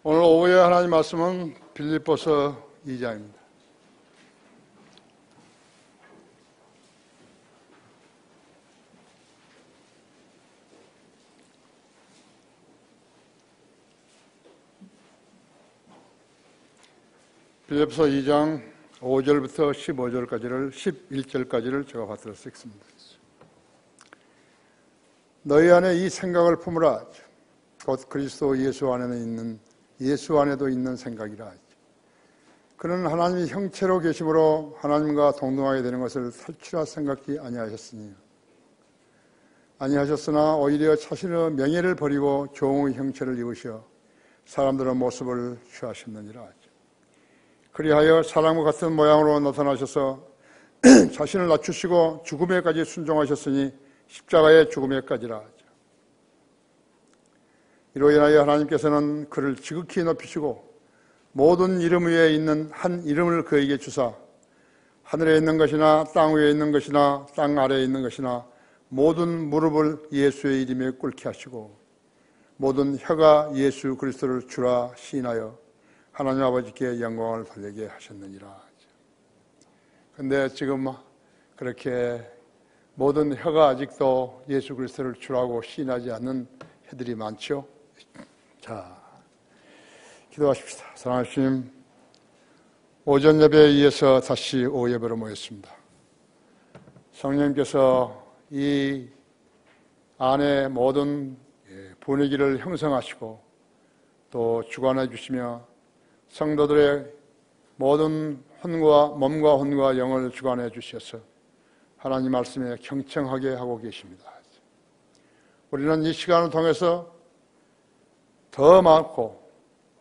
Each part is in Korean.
오늘 오후에 하나님 말씀은 빌립보서 2장입니다. 빌립보서 2장 5절부터 15절까지를 11절까지를 제가 받들어 읽습니다. 너희 안에 이 생각을 품으라. 곧 그리스도 예수 안에도 있는 생각이라. 그는 하나님의 형체로 계심으로 하나님과 동등하게 되는 것을 탈취라 생각지 아니하셨으나 오히려 자신의 명예를 버리고 종의 형체를 입으셔 사람들의 모습을 취하셨느니라. 그리하여 사람과 같은 모양으로 나타나셔서 자신을 낮추시고 죽음에까지 순종하셨으니 십자가의 죽음에까지라. 이로 인하여 하나님께서는 그를 지극히 높이시고 모든 이름 위에 있는 한 이름을 그에게 주사 하늘에 있는 것이나 땅 위에 있는 것이나 땅 아래에 있는 것이나 모든 무릎을 예수의 이름에 꿇게 하시고 모든 혀가 예수 그리스도를 주라 시인하여 하나님 아버지께 영광을 돌리게 하셨느니라. 그런데 지금 그렇게 모든 혀가 아직도 예수 그리스도를 주라고 시인하지 않는 혀들이 많죠. 자, 기도하십시다. 사랑하는 주님, 오전 예배에 이어서 다시 오후 예배로 모였습니다. 성령님께서 이 안에 모든 분위기를 형성하시고 또 주관해 주시며 성도들의 모든 몸과 혼과 영을 주관해 주셔서 하나님 말씀에 경청하게 하고 계십니다. 우리는 이 시간을 통해서 더 많고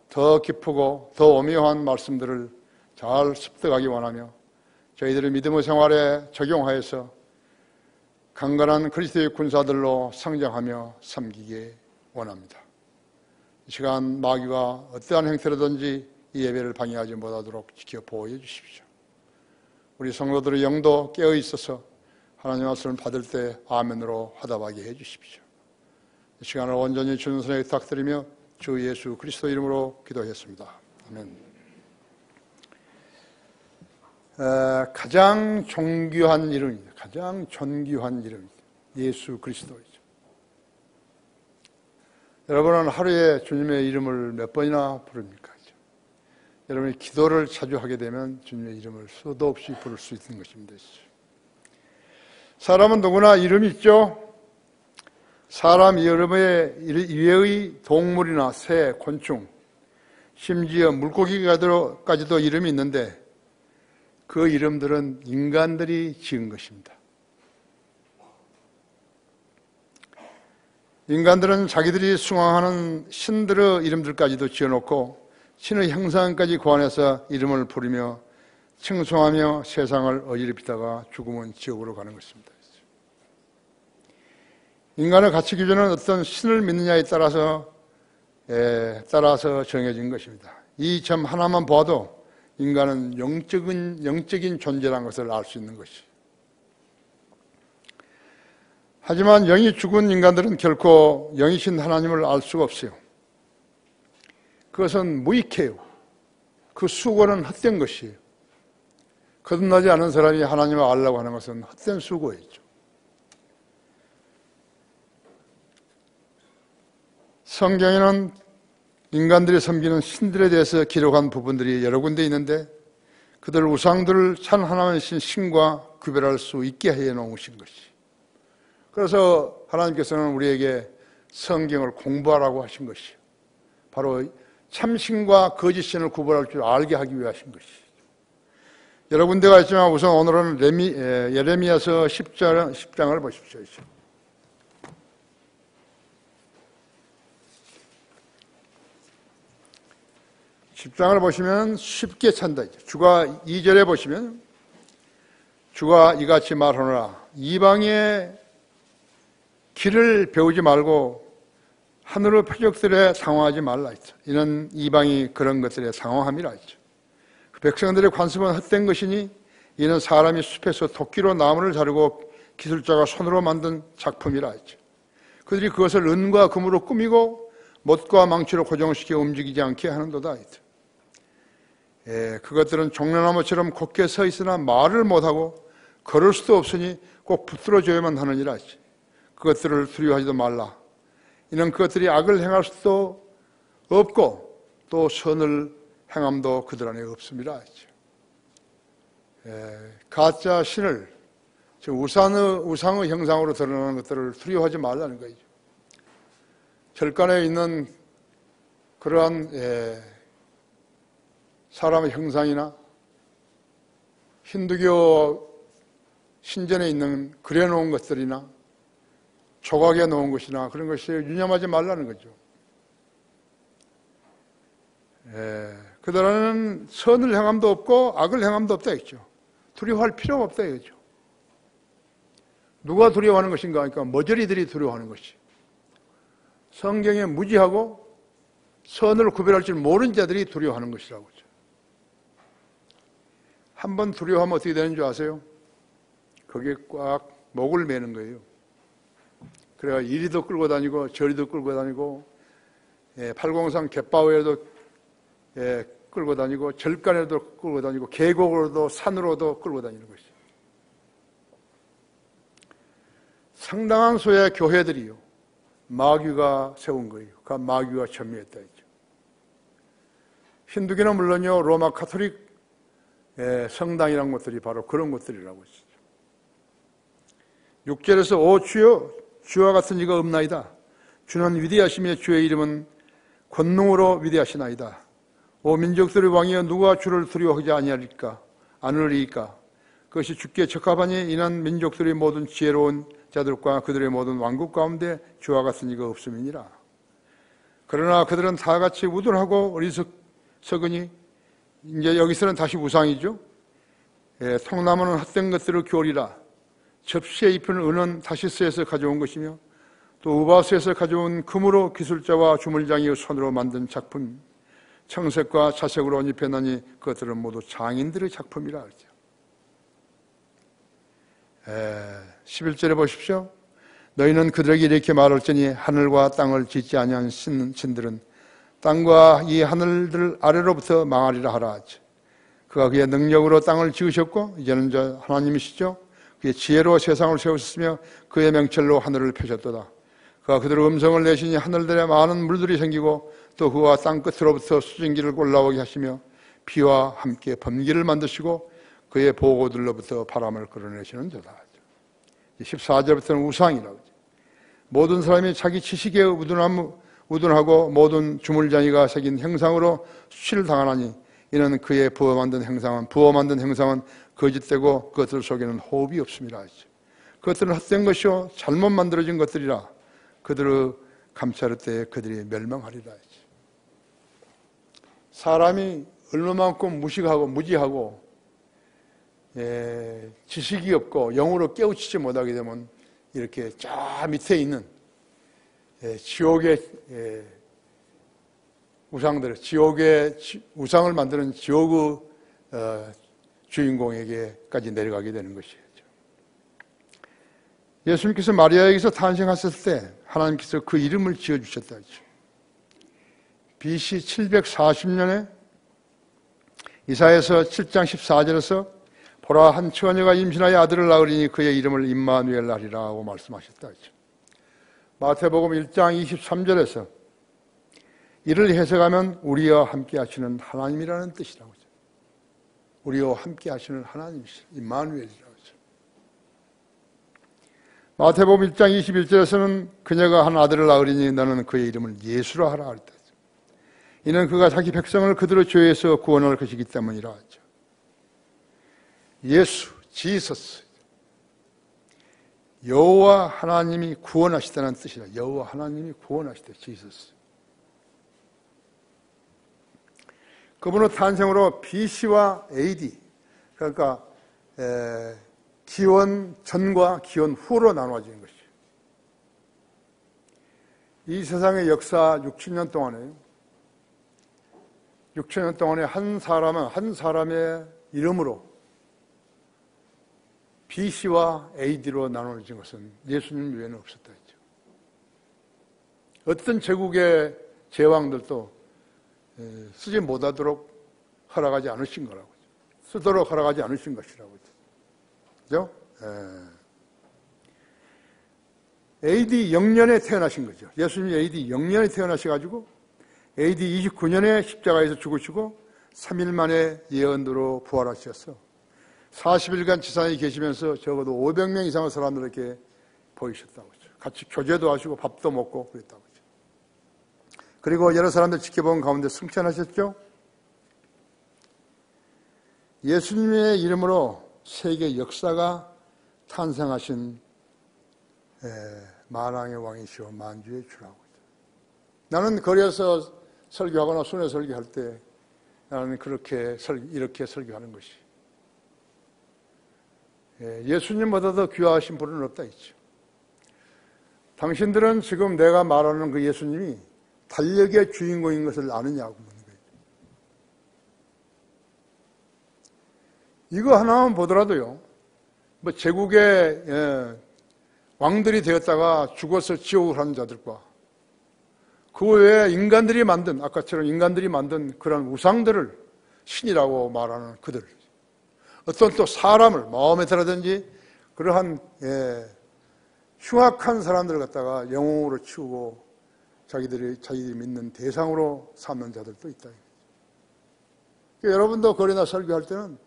더 깊고 더 오묘한 말씀들을 잘 습득하기 원하며 저희들의 믿음의 생활에 적용하여서 강건한 그리스도의 군사들로 성장하며 섬기기 원합니다. 이 시간 마귀가 어떠한 행태로든지 이 예배를 방해하지 못하도록 지켜 보호해 주십시오. 우리 성도들의 영도 깨어 있어서 하나님 말씀을 받을 때 아멘으로 화답하게 해 주십시오. 이 시간을 온전히 주는 손에 부탁드리며 주 예수 그리스도 이름으로 기도했습니다. 아멘. 가장 존귀한 이름입니다. 가장 존귀한 이름입니다. 예수 그리스도이죠. 여러분은 하루에 주님의 이름을 몇 번이나 부릅니까? 여러분이 기도를 자주 하게 되면 주님의 이름을 수도 없이 부를 수 있는 것입니다. 사람은 누구나 이름이 있죠. 사람 이외의 동물이나 새, 곤충, 심지어 물고기까지도 이름이 있는데 그 이름들은 인간들이 지은 것입니다. 인간들은 자기들이 숭앙하는 신들의 이름들까지도 지어놓고 신의 형상까지 고안해서 이름을 부르며 칭송하며 세상을 어지럽히다가 죽으면 지옥으로 가는 것입니다. 인간의 가치 기준은 어떤 신을 믿느냐에 따라서 정해진 것입니다. 이 점 하나만 봐도 인간은 영적인 존재라는 것을 알 수 있는 것이죠. 하지만 영이 죽은 인간들은 결코 영이신 하나님을 알 수가 없어요. 그것은 무익해요. 그 수고는 헛된 것이에요. 거듭나지 않은 사람이 하나님을 알려고 하는 것은 헛된 수고이죠. 성경에는 인간들이 섬기는 신들에 대해서 기록한 부분들이 여러 군데 있는데 그들 우상들을 참 하나님이신 신과 구별할 수 있게 해놓으신 것이. 그래서 하나님께서는 우리에게 성경을 공부하라고 하신 것이요. 바로 참신과 거짓신을 구분할 줄 알게 하기 위해 하신 것이죠. 여러 군데가 있지만 우선 오늘은 예레미야서 10장을 보십시오. 10장을 보시면 쉽게 찬다. 주가 2절에 보시면 주가 이같이 말하노라. 이방의 길을 배우지 말고 하늘의 표적들에 상황하지 말라 했죠. 이는 이방이 그런 것들에 상황함이라 했죠. 그 백성들의 관습은 헛된 것이니 이는 사람이 숲에서 도끼로 나무를 자르고 기술자가 손으로 만든 작품이라 했죠. 그들이 그것을 은과 금으로 꾸미고 못과 망치로 고정시켜 움직이지 않게 하는도다. 그것들은 종려나무처럼 곧게 서 있으나 말을 못하고 걸을 수도 없으니 꼭 붙들어줘야만 하느니라. 그것들을 두려워하지도 말라. 이는 그것들이 악을 행할 수도 없고 또 선을 행함도 그들 안에 없습니다. 가짜 신을, 즉 우상의 형상으로 드러나는 것들을 두려워하지 말라는 거죠. 절간에 있는 그러한 사람의 형상이나 힌두교 신전에 있는 그려놓은 것들이나 조각에 놓은 것이나 그런 것이 유념하지 말라는 거죠. 그들은 선을 행함도 없고 악을 행함도 없다 했죠. 두려워할 필요가 없다 이거죠. 누가 두려워하는 것인가 하니까 머저리들이 두려워하는 것이. 성경에 무지하고 선을 구별할 줄 모르는 자들이 두려워하는 것이라고 하죠. 한번 두려워하면 어떻게 되는 줄 아세요? 거기에 꽉 목을 매는 거예요. 그래가 이리도 끌고 다니고 저리도 끌고 다니고 팔공산 갯바위에도 끌고 다니고 절간에도 끌고 다니고 계곡으로도 산으로도 끌고 다니는 것이죠. 상당한 수의 교회들이요 마귀가 세운 거예요. 그 마귀가 점유했다 했죠. 힌두교는 물론요 로마 카톨릭 성당이라는 것들이 바로 그런 것들이라고 했죠. 6절에서 오 주여 주와 같은 이가 없나이다. 주는 위대하시며 주의 이름은 권능으로 위대하시나이다. 오 민족들의 왕이여 누가 주를 두려워하지 아니하리까. 그것이 주께 적합하니 이는 민족들의 모든 지혜로운 자들과 그들의 모든 왕국 가운데 주와 같은 이가 없음이니라. 그러나 그들은 다 같이 우둔하고 어리석으니 이제 여기서는 다시 우상이죠. 통나무는 헛된 것들을 교리라. 접시에 입힌 은은 다시스에서 가져온 것이며 또 우바스에서 가져온 금으로 기술자와 주물장이 손으로 만든 작품 청색과 자색으로 옷 입혔나니 그것들은 모두 장인들의 작품이라 하죠. 11절에 보십시오. 너희는 그들에게 이렇게 말할지니 하늘과 땅을 짓지 아니한 신들은 땅과 이 하늘들 아래로부터 망하리라 하라 하죠. 그가 그의 능력으로 땅을 지으셨고 이제는 저 하나님이시죠. 그의 지혜로 세상을 세우셨으며 그의 명철로 하늘을 펴셨도다. 그가 그들의 음성을 내시니 하늘들에 많은 물들이 생기고 또 그와 땅 끝으로부터 수증기를 올라오게 하시며 비와 함께 번개를 만드시고 그의 보고들로부터 바람을 끌어내시는 자다. 14절부터는 우상이라고 하죠. 모든 사람이 자기 지식에 우둔하고 모든 주물장이가 새긴 형상으로 수치를 당하나니 이는 그의 부어 만든 형상은 거짓되고 그것들 속에는 호흡이 없습니다. 그것들은 헛된 것이요 잘못 만들어진 것들이라 그들의 감찰할 때에 그들이 멸망하리라. 사람이 얼마만큼 무식하고 무지하고 지식이 없고 영으로 깨우치지 못하게 되면 이렇게 저 밑에 있는 지옥의 우상들, 지옥의 우상을 만드는 지옥의 주인공에게까지 내려가게 되는 것이죠. 예수님께서 마리아에게서 탄생하셨을 때 하나님께서 그 이름을 지어주셨다 했죠. BC 740년에 이사야서 7장 14절에서 보라 한 처녀가 임신하여 아들을 낳으리니 그의 이름을 임마누엘 하리라 하고 말씀하셨다 했죠. 마태복음 1장 23절에서 이를 해석하면 우리와 함께 하시는 하나님이라는 뜻이라고 하죠. 우리와 함께 하시는 하나님이시죠. 임마누엘이라고 하죠. 마태복음 1장 21절에서는 그녀가 한 아들을 낳으리니 너는 그의 이름을 예수라 하라 했다. 이는 그가 자기 백성을 그들의 죄에서 구원할 것이기 때문이라 하죠. 예수, 지서스. 여호와 하나님이 구원하시다는 뜻이라. 여호와 하나님이 구원하시다. 지서스. 그분의 탄생으로 BC와 AD, 그러니까 기원 전과 기원 후로 나눠지는 것이죠. 이 세상의 역사 6,000년 동안에 한 사람의 이름으로 BC와 AD로 나눠진 것은 예수님 외에는 없었다 했죠. 어떤 제국의 제왕들도 쓰지 못하도록 허락하지 않으신 거라고. 쓰도록 허락하지 않으신 것이라고. 그죠? AD 0년에 태어나신 거죠. 예수님이 AD 0년에 태어나셔가지고 AD 29년에 십자가에서 죽으시고 3일 만에 예언대로 부활하셨어. 40일간 지상에 계시면서 적어도 500명 이상의 사람들에게 보이셨다고 하죠. 같이 교제도 하시고 밥도 먹고 그랬다고 하죠. 그리고 여러 사람들 지켜본 가운데 승천하셨죠. 예수님의 이름으로 세계 역사가 탄생하신 만왕의 왕이시오 만주의 주라고 하죠. 나는 거리에서 설교하거나 순회 설교할 때 나는 이렇게 설교하는 것이 예수님보다 더 귀하신 분은 없다 했죠. 당신들은 지금 내가 말하는 그 예수님이 달력의 주인공인 것을 아느냐고 묻는 거예요. 이거 하나만 보더라도요, 뭐 제국의 왕들이 되었다가 죽어서 지옥을 하는 자들과 그 외에 인간들이 만든, 아까처럼 인간들이 만든 그런 우상들을 신이라고 말하는 그들, 어떤 또 사람을 마음에 들어든지 그러한 흉악한 사람들을 갖다가 영웅으로 치우고 자기들이 믿는 대상으로 삼는 자들도 있다. 그러니까 여러분도 거리나 설교할 때는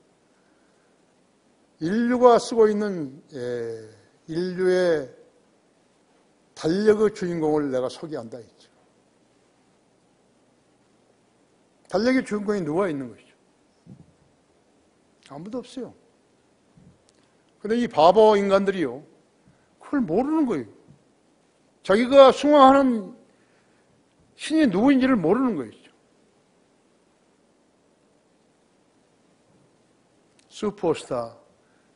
인류가 쓰고 있는 인류의 달력의 주인공을 내가 소개한다 했죠. 달력의 주인공이 누가 있는 것이죠? 아무도 없어요. 근데 이 바보 인간들이요, 그걸 모르는 거예요. 자기가 숭앙하는 신이 누구인지를 모르는 거죠. 슈퍼스타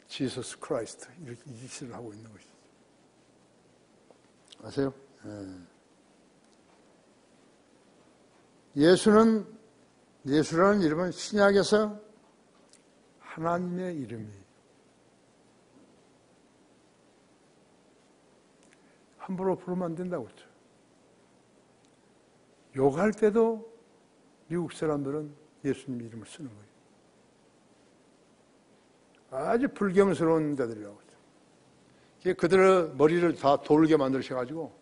지서스 크라이스트, 이렇게 이 짓을 하고 있는 것이죠. 아세요? 예수라는 이름은 신약에서 하나님의 이름이에요. 함부로 부르면 안 된다고 했죠. 욕할 때도 미국 사람들은 예수님 이름을 쓰는 거예요. 아주 불경스러운 자들이라고 했죠. 그들의 머리를 다 돌게 만드셔가지고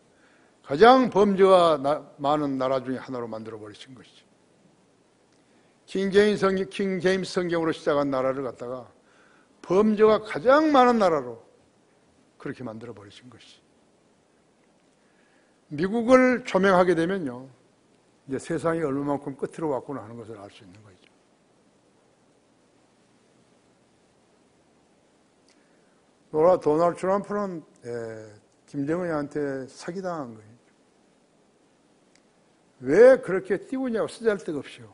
가장 범죄가 많은 나라 중에 하나로 만들어 버리신 것이죠. 킹 제임스 성경으로 시작한 나라를 갖다가 범죄가 가장 많은 나라로 그렇게 만들어 버리신 것이죠. 미국을 조명하게 되면요, 이제 세상이 얼마만큼 끝으로 왔구나 하는 것을 알 수 있는 거죠. 도널드 트럼프는 김정은한테 사기당한 거예요. 왜 그렇게 띄우냐고, 쓰잘데가 없이요.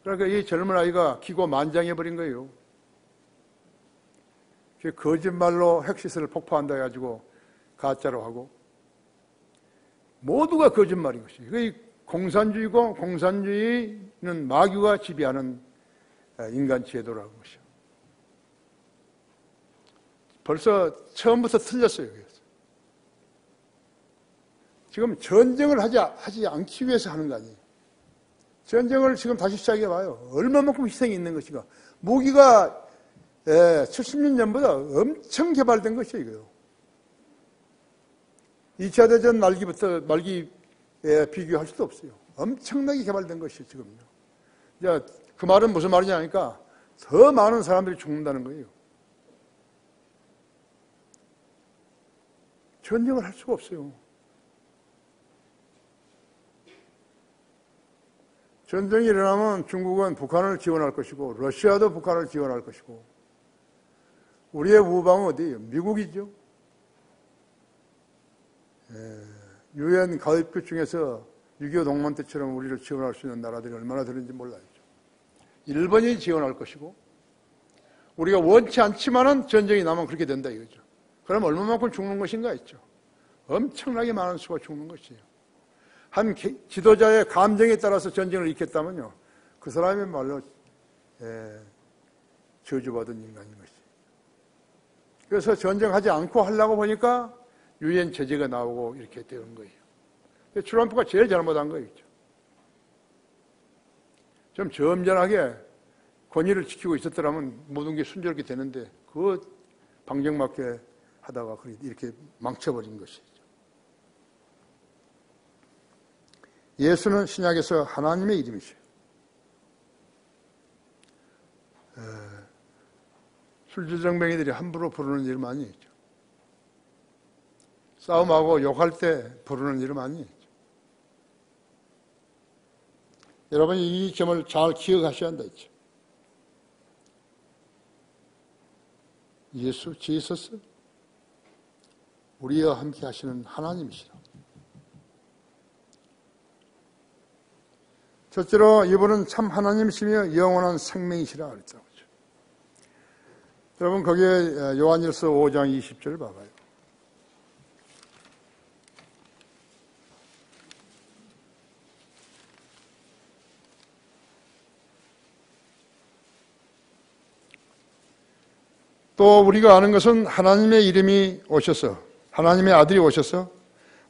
그러니까 이 젊은 아이가 기고만장해버린 거예요. 거짓말로 핵시설을 폭파한다 해가지고 가짜로 하고, 모두가 거짓말인 것이에요. 공산주의고, 공산주의는 마귀가 지배하는 인간 제도라는 것이요. 벌써 처음부터 틀렸어요. 그래서. 지금 전쟁을 하지 않기 위해서 하는 거 아니에요. 전쟁을 지금 다시 시작해봐요. 얼마만큼 희생이 있는 것인가. 무기가 70년 전보다 엄청 개발된 것이에요. 이거요. 2차 대전 말기에 비교할 수도 없어요. 엄청나게 개발된 것이에요, 지금요. 이제 그 말은 무슨 말이냐 하니까 더 많은 사람들이 죽는다는 거예요. 전쟁을 할 수가 없어요. 전쟁이 일어나면 중국은 북한을 지원할 것이고 러시아도 북한을 지원할 것이고 우리의 우방은 어디예요? 미국이죠. 유엔 가입국 중에서 6.25 동맹 때처럼 우리를 지원할 수 있는 나라들이 얼마나 되는지 몰라요. 일본이 지원할 것이고 우리가 원치 않지만은 전쟁이 나면 그렇게 된다 이거죠. 그럼 얼마만큼 죽는 것인가 했죠. 엄청나게 많은 수가 죽는 것이에요. 한 지도자의 감정에 따라서 전쟁을 일으켰다면요, 그 사람이 말로 저주받은 인간인 것이에요. 그래서 전쟁하지 않고 하려고 보니까 유엔 제재가 나오고 이렇게 되는 거예요. 트럼프가 제일 잘못한 거였죠. 좀 점잖하게 권위를 지키고 있었더라면 모든 게 순조롭게 되는데 그 방정맞게 하다가 이렇게 망쳐버린 것이죠. 예수는 신약에서 하나님의 이름이죠. 술주정뱅이들이 함부로 부르는 이름 아니죠. 싸움하고 욕할 때 부르는 이름 아니죠. 여러분 이 점을 잘 기억하셔야 한다 했죠. 예수, 지서스 우리와 함께 하시는 하나님이시라. 첫째로 이분은 참 하나님이시며 영원한 생명이시라 그랬죠. 여러분 거기에 요한일서 5장 20절 봐봐요. 또 우리가 아는 것은 하나님의 이름이 오셔서 하나님의 아들이 오셔서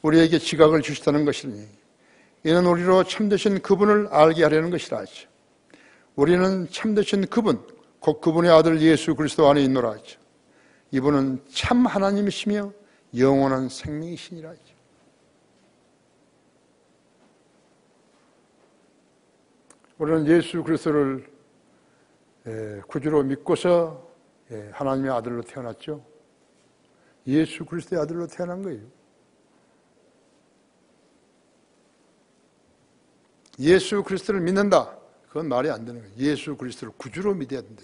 우리에게 지각을 주시다는 것이니 이는 우리로 참되신 그분을 알게 하려는 것이라 하죠. 우리는 참되신 그분 곧 그분의 아들 예수 그리스도 안에 있노라 하죠. 이분은 참 하나님이시며 영원한 생명이시니라 하죠. 우리는 예수 그리스도를 구주로 믿고서 하나님의 아들로 태어났죠. 예수 그리스도의 아들로 태어난 거예요. 예수 그리스도를 믿는다. 그건 말이 안 되는 거예요. 예수 그리스도를 구주로 믿어야 된다.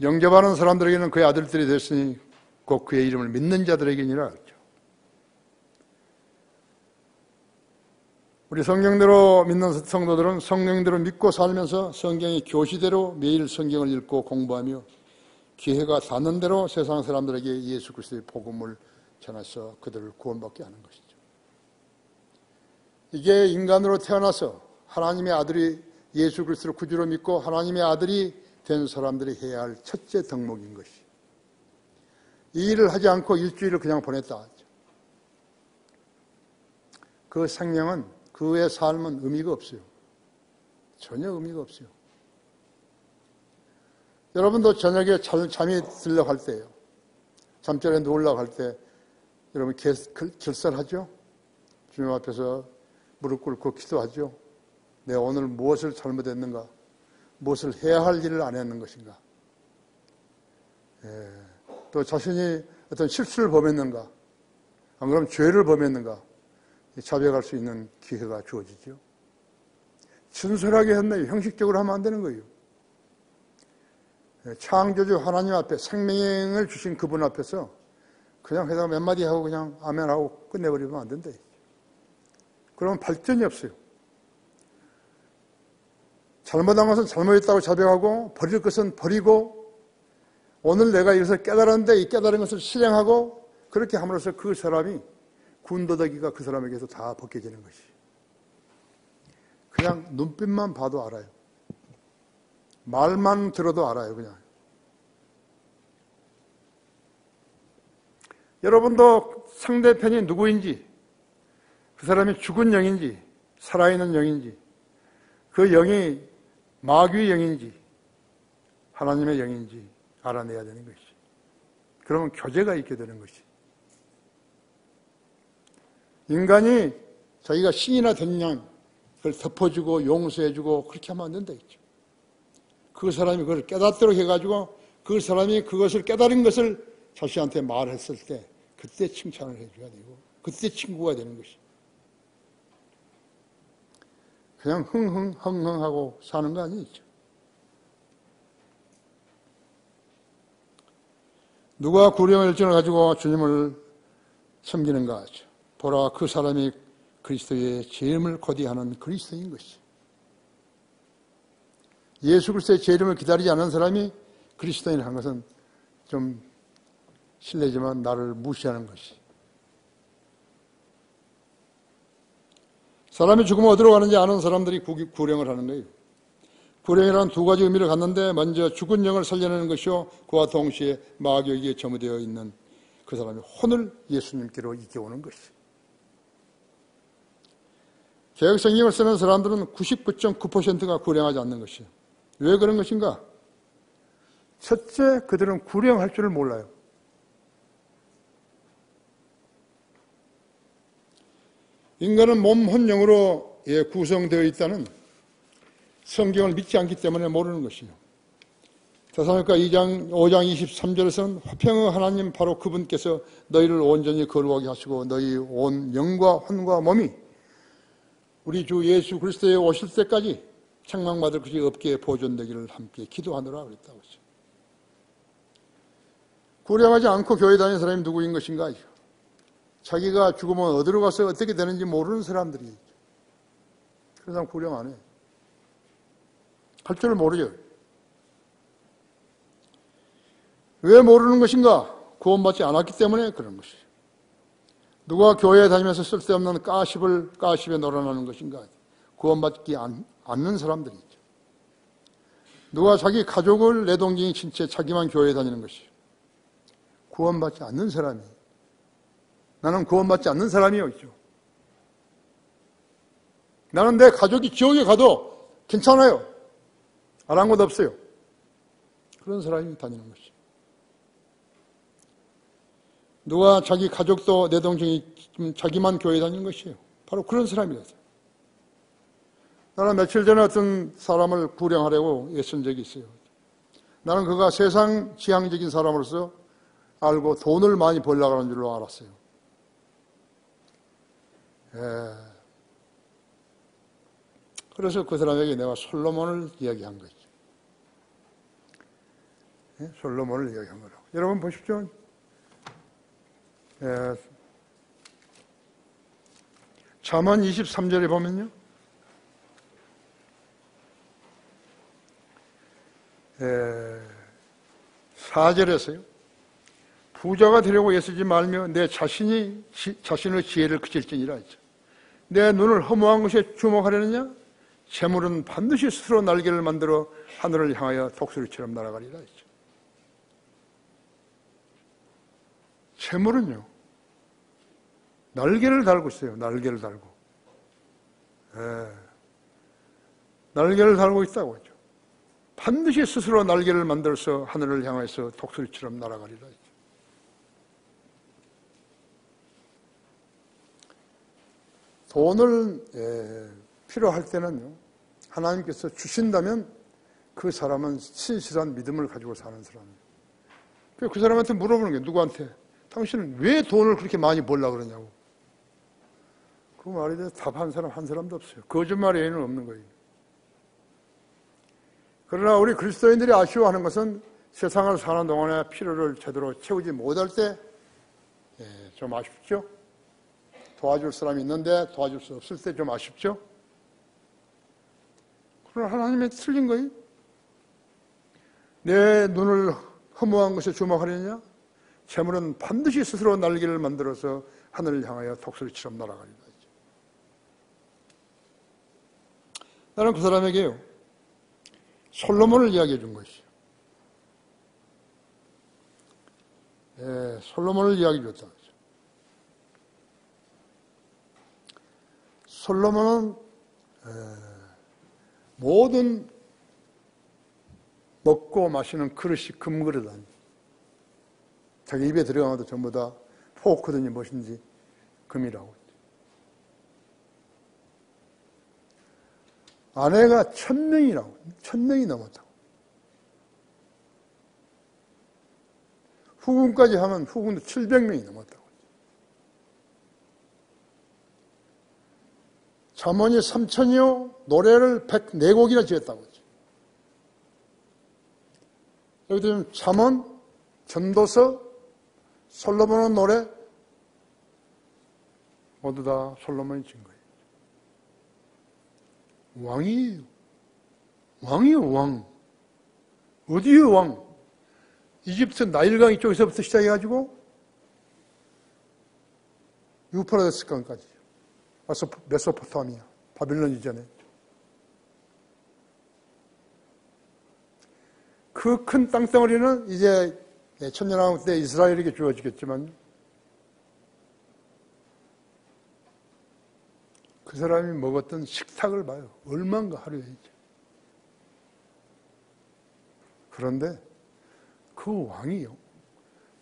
영접하는 사람들에게는 그의 아들들이 됐으니 곧 그의 이름을 믿는 자들에게니라 그랬죠. 우리 성경대로 믿는 성도들은 성령대로 믿고 살면서 성경의 교시대로 매일 성경을 읽고 공부하며 기회가 닿는 대로 세상 사람들에게 예수 그리스도의 복음을 전해서 그들을 구원받게 하는 것이죠. 이게 인간으로 태어나서 하나님의 아들이 예수 그리스도를 구주로 믿고 하나님의 아들이 된 사람들이 해야 할 첫째 덕목인 것이. 이 일을 하지 않고 일주일을 그냥 보냈다. 그 생명은 그의 삶은 의미가 없어요. 전혀 의미가 없어요. 여러분도 저녁에 잠이 들려고 할 때예요. 잠자리에 누우려고 할 때 여러분 결설하죠? 주님 앞에서 무릎 꿇고 기도하죠. 내가 오늘 무엇을 잘못했는가? 무엇을 해야 할 일을 안 했는 것인가? 또 자신이 어떤 실수를 범했는가? 안 그러면 죄를 범했는가? 자백할 수 있는 기회가 주어지죠. 순수하게 했나요? 형식적으로 하면 안 되는 거예요. 창조주 하나님 앞에 생명을 주신 그분 앞에서 그냥 회담 몇 마디 하고 그냥 아멘하고 끝내버리면 안 된다. 그러면 발전이 없어요. 잘못한 것은 잘못했다고 자백하고 버릴 것은 버리고 오늘 내가 이것을 깨달았는데 이 깨달은 것을 실행하고 그렇게 함으로써 그 사람이 군더더기가 그 사람에게서 다 벗겨지는 것이. 그냥 눈빛만 봐도 알아요. 말만 들어도 알아요. 그냥. 여러분도 상대편이 누구인지 그 사람이 죽은 영인지 살아있는 영인지 그 영이 마귀의 영인지 하나님의 영인지 알아내야 되는 것이. 그러면 교제가 있게 되는 것이. 인간이 자기가 신이나 된 양 그걸 덮어주고 용서해주고 그렇게 하면 안 된다 했죠. 그 사람이 그걸 깨닫도록 해가지고 그 사람이 그것을 깨달은 것을 자신한테 말했을 때 그때 칭찬을 해줘야 되고 그때 친구가 되는 것이. 그냥 흥흥하고 사는 거 아니죠. 누가 구령의 열정을 가지고 주님을 섬기는가 하죠. 보라 그 사람이 그리스도의 재림을 고대하는 그리스도인 것이. 예수 그리스도의 재림을 기다리지 않은 사람이 그리스도인 한 것은 좀 실례지만 나를 무시하는 것이. 사람이 죽으면 어디로 가는지 아는 사람들이 구령을 하는 거예요. 구령이라는 두 가지 의미를 갖는데 먼저 죽은 영을 살려내는 것이요 그와 동시에 마귀에게 점유되어 있는 그 사람의 혼을 예수님께로 이겨오는 것이. 개혁성경을 쓰는 사람들은 99.9%가 구령하지 않는 것이에요. 왜 그런 것인가? 첫째, 그들은 구령할 줄을 몰라요. 인간은 몸, 혼, 영으로 구성되어 있다는 성경을 믿지 않기 때문에 모르는 것이에요. 데살로니가 5장 23절에서는 화평의 하나님 바로 그분께서 너희를 온전히 거룩하게 하시고 너희 온 영과 혼과 몸이 우리 주 예수 그리스도에 오실 때까지 책망받을 것이 없게 보존되기를 함께 기도하노라 그랬다고 했어요. 구령하지 않고 교회 다니는 사람이 누구인 것인가? 자기가 죽으면 어디로 가서 어떻게 되는지 모르는 사람들이 있죠. 그런 사람 구령 안 해. 할 줄을 모르죠. 왜 모르는 것인가? 구원받지 않았기 때문에 그런 것이죠. 누가 교회에 다니면서 쓸데없는 가십에 놀아나는 것인가? 구원받지 않는 사람들이 있죠. 누가 자기 가족을 내동쟁이 친 채 자기만 교회에 다니는 것이죠. 구원받지 않는 사람이. 나는 구원받지 않는 사람이요. 나는 내 가족이 지옥에 가도 괜찮아요. 아랑곳 없어요. 그런 사람이 다니는 것이죠. 누가 자기 가족도 내동생이 자기만 교회 다니는 것이에요. 바로 그런 사람이었어요. 나는 며칠 전에 어떤 사람을 구령하려고 애쓴 적이 있어요. 나는 그가 세상 지향적인 사람으로서 알고 돈을 많이 벌려고 하는 줄로 알았어요. 그래서 그 사람에게 내가 솔로몬을 이야기한 거죠. 솔로몬을 이야기한 거라고. 여러분 보십시오. 잠언 23절에 보면요. 4절에서요. 부자가 되려고 애쓰지 말며 내 자신의 지혜를 그칠지니라 했죠. 내 눈을 허무한 것에 주목하려느냐? 재물은 반드시 스스로 날개를 만들어 하늘을 향하여 독수리처럼 날아가리라 했죠. 재물은요, 날개를 달고 있어요. 날개를 달고. 날개를 달고 있다고 하죠. 반드시 스스로 날개를 만들어서 하늘을 향해서 독수리처럼 날아가리라 했죠. 돈을 필요할 때는요, 하나님께서 주신다면 그 사람은 신실한 믿음을 가지고 사는 사람이에요. 그 사람한테 물어보는 게 누구한테? 당신은 왜 돈을 그렇게 많이 벌려고 그러냐고. 그 말에 대해서 답한 사람 한 사람도 없어요. 거짓말 외에는 없는 거예요. 그러나 우리 그리스도인들이 아쉬워하는 것은 세상을 사는 동안에 필요를 제대로 채우지 못할 때 좀 아쉽죠? 도와줄 사람이 있는데 도와줄 수 없을 때 좀 아쉽죠? 그러나 하나님의 틀린 거예요. 내 눈을 허무한 것에 주목하려냐? 재물은 반드시 스스로 날개를 만들어서 하늘을 향하여 독수리처럼 날아가리라. 나는 그 사람에게요, 솔로몬을 이야기해 준 것이요. 솔로몬을 이야기해 줬다. 솔로몬은 모든 먹고 마시는 그릇이 금그릇 아니에요. 자기 입에 들어가도 전부 다 포크든지 무엇인지 금이라고. 아내가 1000명이라고. 1000명이 넘었다고. 후궁까지 하면 후궁도 700명이 넘었다고. 잠언이 3000이요, 노래를 104곡이나 지었다고 했죠. 여기 보면 잠언, 전도서, 솔로몬의 노래, 모두 다 솔로몬이 진 거예요. 왕이에요. 왕이요, 왕. 어디요, 왕? 이집트 나일강 이쪽에서부터 시작해가지고 유프라데스 강까지. 메소포타미아, 바빌론 이전에. 그 큰 땅덩어리는 이제 천년왕국 때 이스라엘에게 주어지겠지만 그 그 사람이 먹었던 식탁을 봐요. 얼마인가 하루에. 그런데 그 왕이요,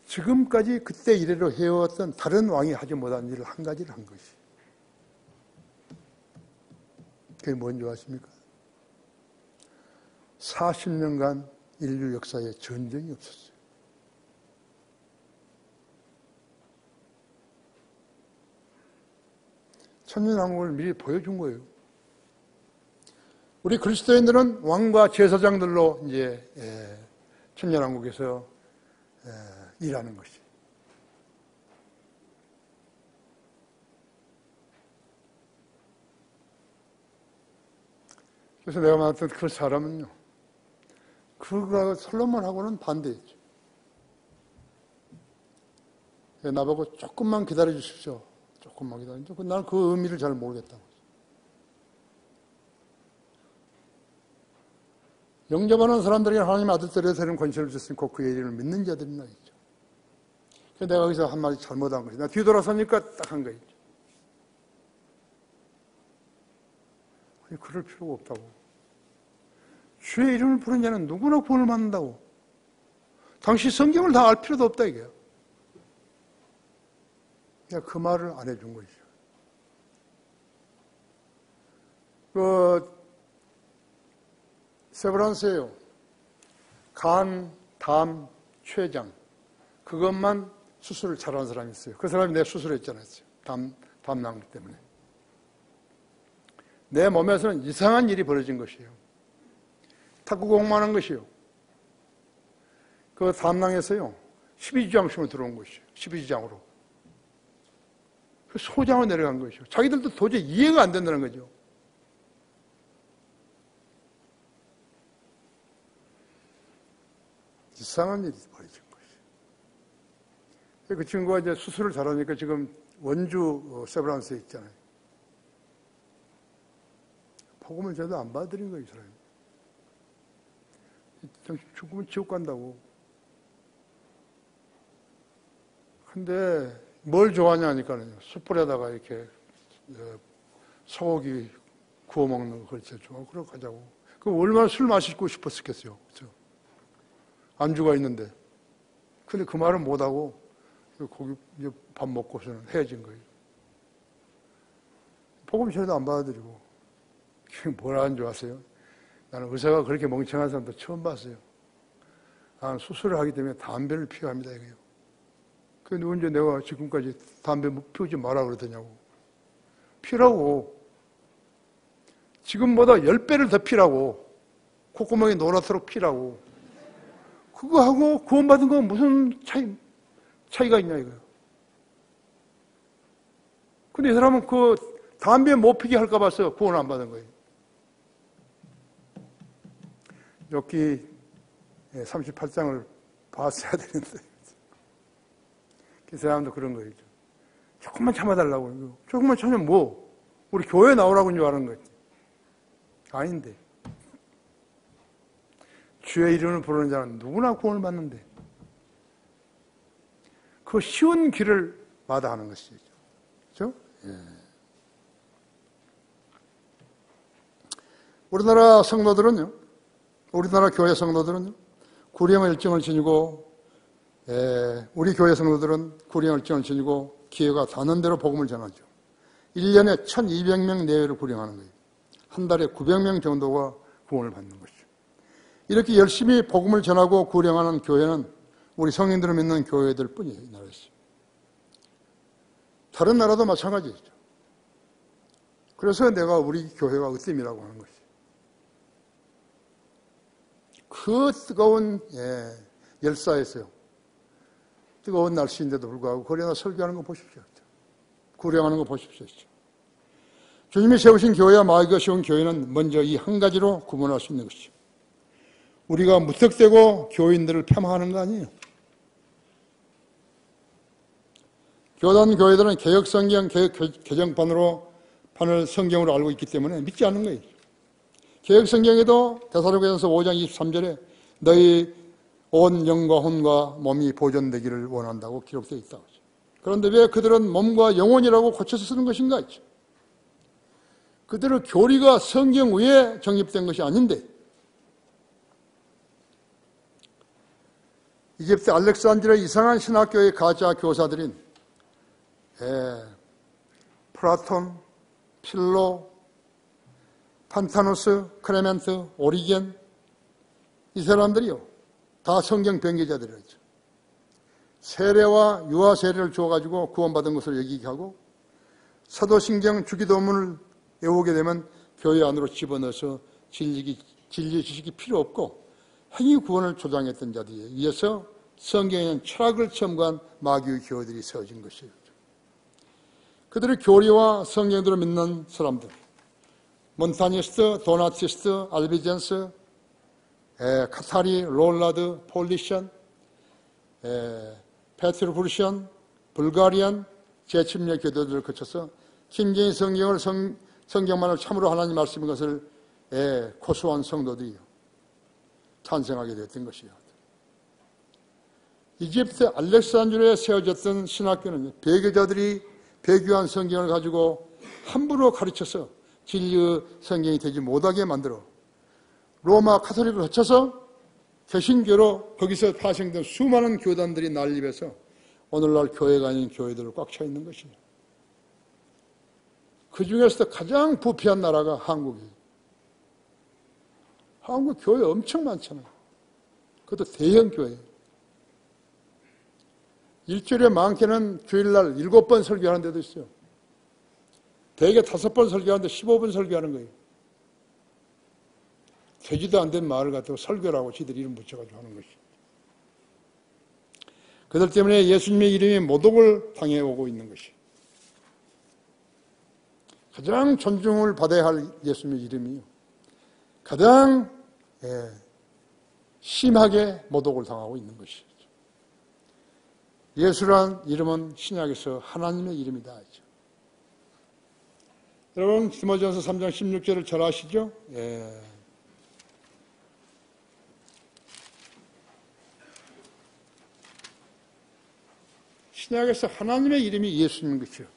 지금까지 그때 이래로 해왔던 다른 왕이 하지 못한 일을 한 가지를 한 것이. 그게 뭔지 아십니까? 40년간 인류 역사에 전쟁이 없었어요. 천년왕국을 미리 보여준 거예요. 우리 그리스도인들은 왕과 제사장들로 이제 천년왕국에서 일하는 것이. 그래서 내가 만났던 그 사람은요, 그가 솔로몬하고는 반대했죠. 나보고 조금만 기다려 주십시오. 조금만 기다려 주십시오. 나는 그 의미를 잘 모르겠다고. 영접하는 사람들에게 하나님의 아들들에 대한 권세를 주셨으니 곧 그의 이름을 믿는 자들이나 있죠. 그래서 내가 거기서 한마디 잘못한 거지. 나 뒤돌아서니까 딱 한 거있죠. 그럴 필요가 없다고. 주의 이름을 부른 자는 누구나 구원을 받는다고. 당시 성경을 다 알 필요도 없다 이게요. 그냥 그 말을 안 해준 것이죠. 세브란스에요. 간, 담, 췌장. 그것만 수술을 잘하는 사람이 있어요. 그 사람이 내 수술했잖아요. 담낭 때문에. 내 몸에서는 이상한 일이 벌어진 것이에요. 탁구공만한 것이요. 그 담낭에서요, 12지장심으로 들어온 것이에요. 12지장으로. 그 소장으로 내려간 것이요. 자기들도 도저히 이해가 안 된다는 거죠. 이상한 일이 벌어진 것이에요. 그 친구가 이제 수술을 잘하니까 지금 원주 세브란스에 있잖아요. 복음을 제대로 안 받아들인 거예요, 이 사람이. 죽으면 지옥 간다고. 근데 뭘 좋아하냐 하니까요, 숯불에다가 이렇게 소고기 구워 먹는 거 그걸 제일 좋아하고, 그러고 가자고. 그럼 얼마나 술 마시고 싶었겠어요. 그렇죠? 안주가 있는데. 근데 그 말은 못하고, 고기 밥 먹고서는 헤어진 거예요. 복음 제대로 안 받아들이고. 뭘 하는 줄 아세요? 나는 의사가 그렇게 멍청한 사람도 처음 봤어요. 나는 수술을 하기 때문에 담배를 피워야 합니다, 이거요. 근데 언제 내가 지금까지 담배 피우지 마라 그러더냐고. 피라고. 지금보다 10배를 더 피라고. 콧구멍이 노랗도록 피라고. 그거하고 구원받은 건 무슨 차이가 있냐, 이거요. 근데 이 사람은 그 담배 못 피게 할까 봐서 구원 안 받은 거예요. 욥기 38장을 봤어야 되는데. 그 사람도 그런 거예요. 조금만 참아달라고. 조금만 참으면 뭐? 우리 교회 나오라고 인 줄 아는 거지. 아닌데. 주의 이름을 부르는 자는 누구나 구원을 받는데. 그 쉬운 길을 마다하는 것이죠. 그렇죠? 예. 우리나라 성도들은요, 우리나라 교회 성도들은요, 구령 열정을 지니고, 우리 교회 성도들은 구령 열정을 지니고 기회가 닿는 대로 복음을 전하죠. 1년에 1200명 내외로 구령하는 거예요. 한 달에 900명 정도가 구원을 받는 것이죠. 이렇게 열심히 복음을 전하고 구령하는 교회는 우리 성인들을 믿는 교회들 뿐이에요, 이 나라에서. 다른 나라도 마찬가지죠. 그래서 내가 우리 교회가 으뜸이라고 하는 것이죠. 그 뜨거운 열사에서요, 뜨거운 날씨인데도 불구하고 거리나 설교하는 거 보십시오. 구령하는 거 보십시오. 주님이 세우신 교회와 마귀가 세운 교회는 먼저 이 한 가지로 구분할 수 있는 것이죠. 우리가 무턱대고 교인들을 폄하하는 거 아니에요. 교단 교회들은 개혁성경, 개정판을 성경으로 알고 있기 때문에 믿지 않는 거예요. 개혁성경에도 데살로니가전서 5장 23절에 너희 온 영과 혼과 몸이 보존되기를 원한다고 기록되어 있다고 하죠. 그런데 왜 그들은 몸과 영혼이라고 고쳐서 쓰는 것인가 했죠. 그대로 교리가 성경 위에 정립된 것이 아닌데, 이집트 알렉산드리아 이상한 신학교의 가짜 교사들인 플라톤, 필로, 판타누스, 크레멘트, 오리겐, 이 사람들이요, 다 성경 변개자들이었죠. 세례와 유아 세례를 주어가지고 구원받은 것을 얘기하고, 사도신경 주기도문을 외우게 되면 교회 안으로 집어넣어서 진리 지식이 필요 없고 행위 구원을 주장했던 자들에 의해서 성경에는 철학을 첨가한 마귀의 교회들이 세워진 것이에요. 그들의 교리와 성경들을 믿는 사람들, 몬타니스트, 도나티스트, 알비젠스, 카타리, 롤라드, 폴리션, 페트르푸르션, 불가리안, 재침례 교도들을 거쳐서 킹제임 성경을 성경만을 참으로 하나님 말씀인 것을 고수한 성도들이 탄생하게 됐던 것이요. 이집트 알렉산드리아에 세워졌던 신학교는 배교자들이 배교한 성경을 가지고 함부로 가르쳐서 진리의 성경이 되지 못하게 만들어 로마 카톨릭을 거쳐서 개신교로 거기서 파생된 수많은 교단들이 난립해서 오늘날 교회가 아닌 교회들을 꽉 차 있는 것이에요. 그 중에서도 가장 부패한 나라가 한국이에요. 한국 교회 엄청 많잖아요. 그것도 대형 교회. 일주일에 많게는 주일날 7번 설교하는 데도 있어요. 대개 5번 설교하는데 15분 설교하는 거예요. 되지도 안 된 말을 갖다가 설교라고 지들이 이름 붙여가지고 하는 것이죠. 그들 때문에 예수님의 이름이 모독을 당해오고 있는 것이에요. 가장 존중을 받아야 할 예수님의 이름이요, 가장 심하게 모독을 당하고 있는 것이죠. 예수란 이름은 신약에서 하나님의 이름이다 하죠. 여러분, 디모데전서 3장 16절을 잘 아시죠? 신약에서 하나님의 이름이 예수님인 것이요.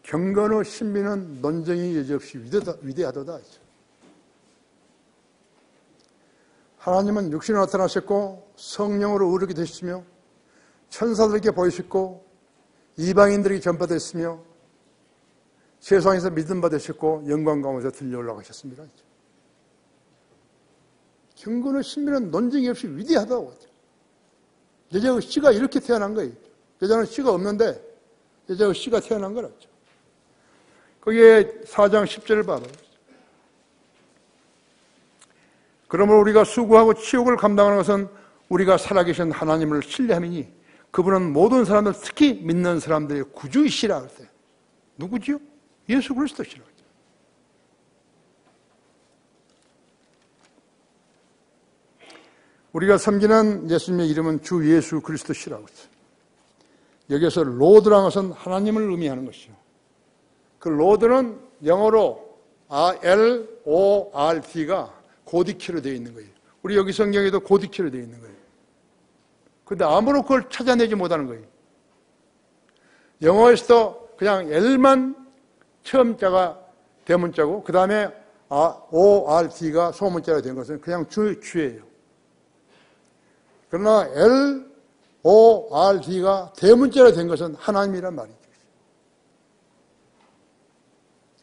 경건의 신비는 논쟁이 여지없이 위대하도다. 하나님은 육신에 나타나셨고 성령으로 의롭게 되셨으며 천사들에게 보이셨고 이방인들에게 전파됐으며 세상에서 믿음 받으셨고 영광 가운데서 들려 올라가셨습니다. 경건의 신비는 논쟁이 없이 위대하다고 하죠. 여자의 씨가 이렇게 태어난 거예요. 여자는 씨가 없는데 여자의 씨가 태어난 거라죠. 거기에 4장 10절을 봐봐요. 그러므로 우리가 수고하고 치욕을 감당하는 것은 우리가 살아계신 하나님을 신뢰함이니 그분은 모든 사람들, 특히 믿는 사람들의 구주이시라 할 때, 누구지요? 예수 그리스도시라. 우리가 섬기는 예수님의 이름은 주 예수 그리스도시라고 했어요. 여기서 로드라는 것은 하나님을 의미하는 것이죠. 그 로드는 영어로 L-O-R-D가 고딕키로 되어 있는 거예요. 우리 여기 성경에도 고딕키로 되어 있는 거예요. 그런데 아무런 그걸 찾아내지 못하는 거예요. 영어에서도 그냥 L만 처음자가 대문자고 그 다음에 O-R-D가 소문자가 된 것은 그냥 주예요. 그러나 L-O-R-D가 대문자로 된 것은 하나님이란 말이죠.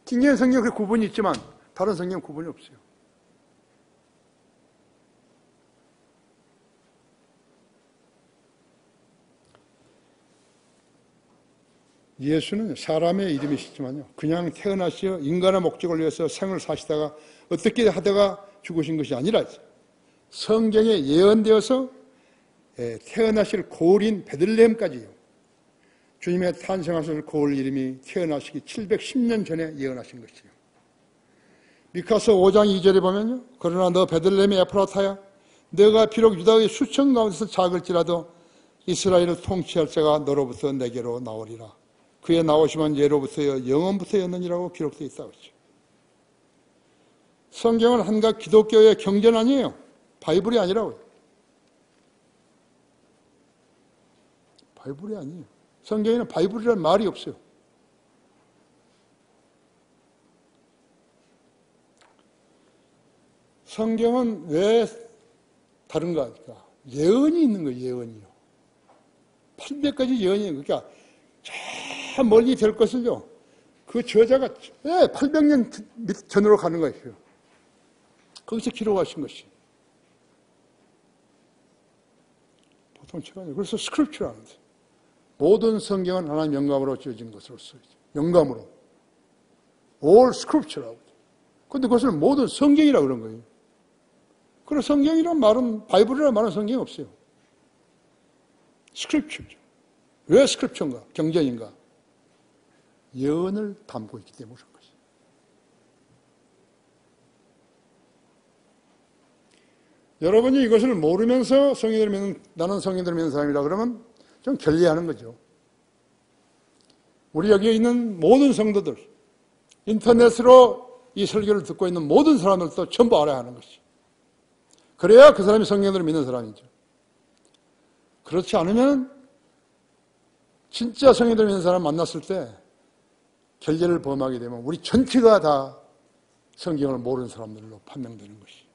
킹제임 성경 그 구분이 있지만 다른 성경 구분이 없어요. 예수는 사람의 이름이시지만요, 그냥 태어나시어 인간의 목적을 위해서 생을 사시다가 어떻게 하다가 죽으신 것이 아니라 성경에 예언되어서 태어나실 고을인 베들레헴까지요, 주님의 탄생하실 고을 이름이 태어나시기 710년 전에 예언하신 것이요. 미카서 5장 2절에 보면요, 그러나 너 베들레헴의 에프라타야, 너가 비록 유다의 수천 가운데서 작을지라도 이스라엘을 통치할 자가 너로부터 내게로 나오리라. 그의 나오심은 예로부터여 영원부터였느니라고 기록되어 있다고 했죠. 성경은 한갓 기독교의 경전 아니에요. 바이블이 아니라고요. 바이블이 아니에요. 성경에는 바이블이라는 말이 없어요. 성경은 왜 다른가 하니까 예언이 있는 거예요. 예언이요. 800가지 예언이 있는 거예요. 그러니까 저 멀리 될 것을요. 그 저자가 800년 전으로 가는 거예요. 거기서 기록하신 것이. 보통 책 아니에요. 그래서 스크립처라는 거예요. 모든 성경은 하나님 영감으로 지어진 것으로 써있죠. 영감으로. All scripture라고. 그런데 그것을 모든 성경이라고 그런 거예요. 그래서 성경이란 말은, 바이블이라는 말은 성경이 없어요. 스크립처죠. 왜 스크립처인가? 경전인가? 예언을 담고 있기 때문에 그런 것이죠. 여러분이 이것을 모르면서 성경을 믿는, 나는 성경을 믿는 사람이라 그러면 좀 결례하는 거죠. 우리 여기에 있는 모든 성도들, 인터넷으로 이 설교를 듣고 있는 모든 사람들도 전부 알아야 하는 것이죠. 그래야 그 사람이 성경을 믿는 사람이죠. 그렇지 않으면 진짜 성경을 믿는 사람 만났을 때 결례를 범하게 되면 우리 전체가 다 성경을 모르는 사람들로 판명되는 것이.